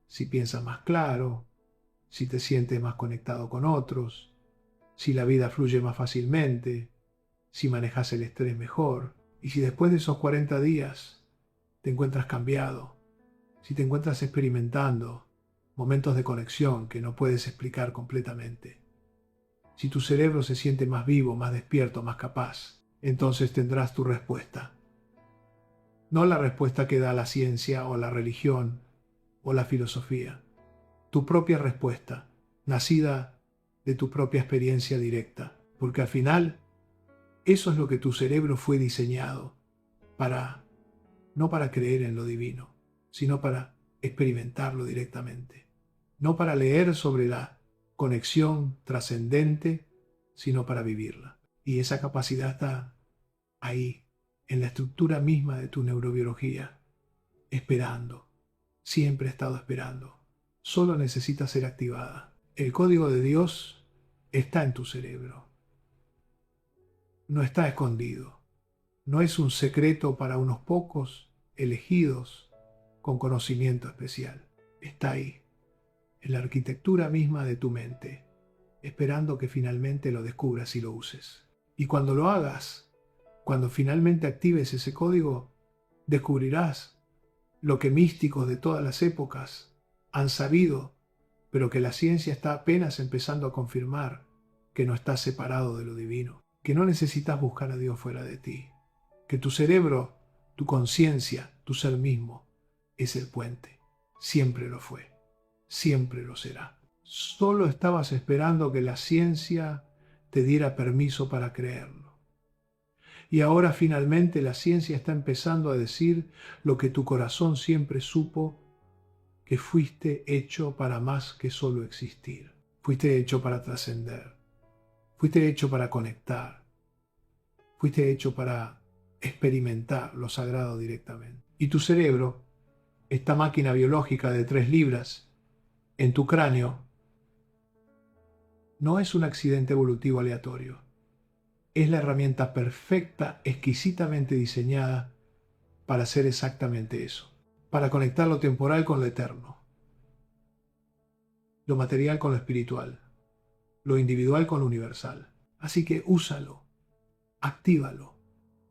si piensas más claro, si te sientes más conectado con otros, si la vida fluye más fácilmente, si manejas el estrés mejor, y si después de esos 40 días te encuentras cambiado, si te encuentras experimentando momentos de conexión que no puedes explicar completamente, si tu cerebro se siente más vivo, más despierto, más capaz, entonces tendrás tu respuesta. No la respuesta que da la ciencia o la religión o la filosofía. Tu propia respuesta, nacida de tu propia experiencia directa. Porque al final, eso es lo que tu cerebro fue diseñado para, no para creer en lo divino, sino para experimentarlo directamente. No para leer sobre la conexión trascendente, sino para vivirla. Y esa capacidad está ahí, en la estructura misma de tu neurobiología, esperando. Siempre ha estado esperando. Solo necesita ser activada. El código de Dios está en tu cerebro. No está escondido. No es un secreto para unos pocos elegidos con conocimiento especial. Está ahí, en la arquitectura misma de tu mente, esperando que finalmente lo descubras y lo uses. Y cuando lo hagas, cuando finalmente actives ese código, descubrirás lo que místicos de todas las épocas han sabido, pero que la ciencia está apenas empezando a confirmar, que no estás separado de lo divino, que no necesitas buscar a Dios fuera de ti, que tu cerebro, tu conciencia, tu ser mismo, es el puente. Siempre lo fue, siempre lo será. Solo estabas esperando que la ciencia te diera permiso para creerlo. Y ahora finalmente la ciencia está empezando a decir lo que tu corazón siempre supo, que fuiste hecho para más que solo existir. Fuiste hecho para trascender. Fuiste hecho para conectar. Fuiste hecho para experimentar lo sagrado directamente. Y tu cerebro, esta máquina biológica de 3 libras en tu cráneo, no es un accidente evolutivo aleatorio. Es la herramienta perfecta, exquisitamente diseñada para hacer exactamente eso, para conectar lo temporal con lo eterno, lo material con lo espiritual, lo individual con lo universal. Así que úsalo, actívalo,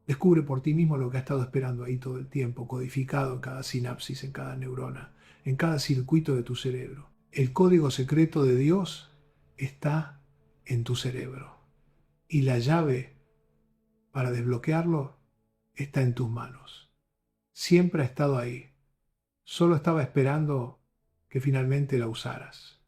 descubre por ti mismo lo que ha estado esperando ahí todo el tiempo, codificado en cada sinapsis, en cada neurona, en cada circuito de tu cerebro. El código secreto de Dios está en tu cerebro. Y la llave para desbloquearlo está en tus manos. Siempre ha estado ahí. Solo estaba esperando que finalmente la usaras.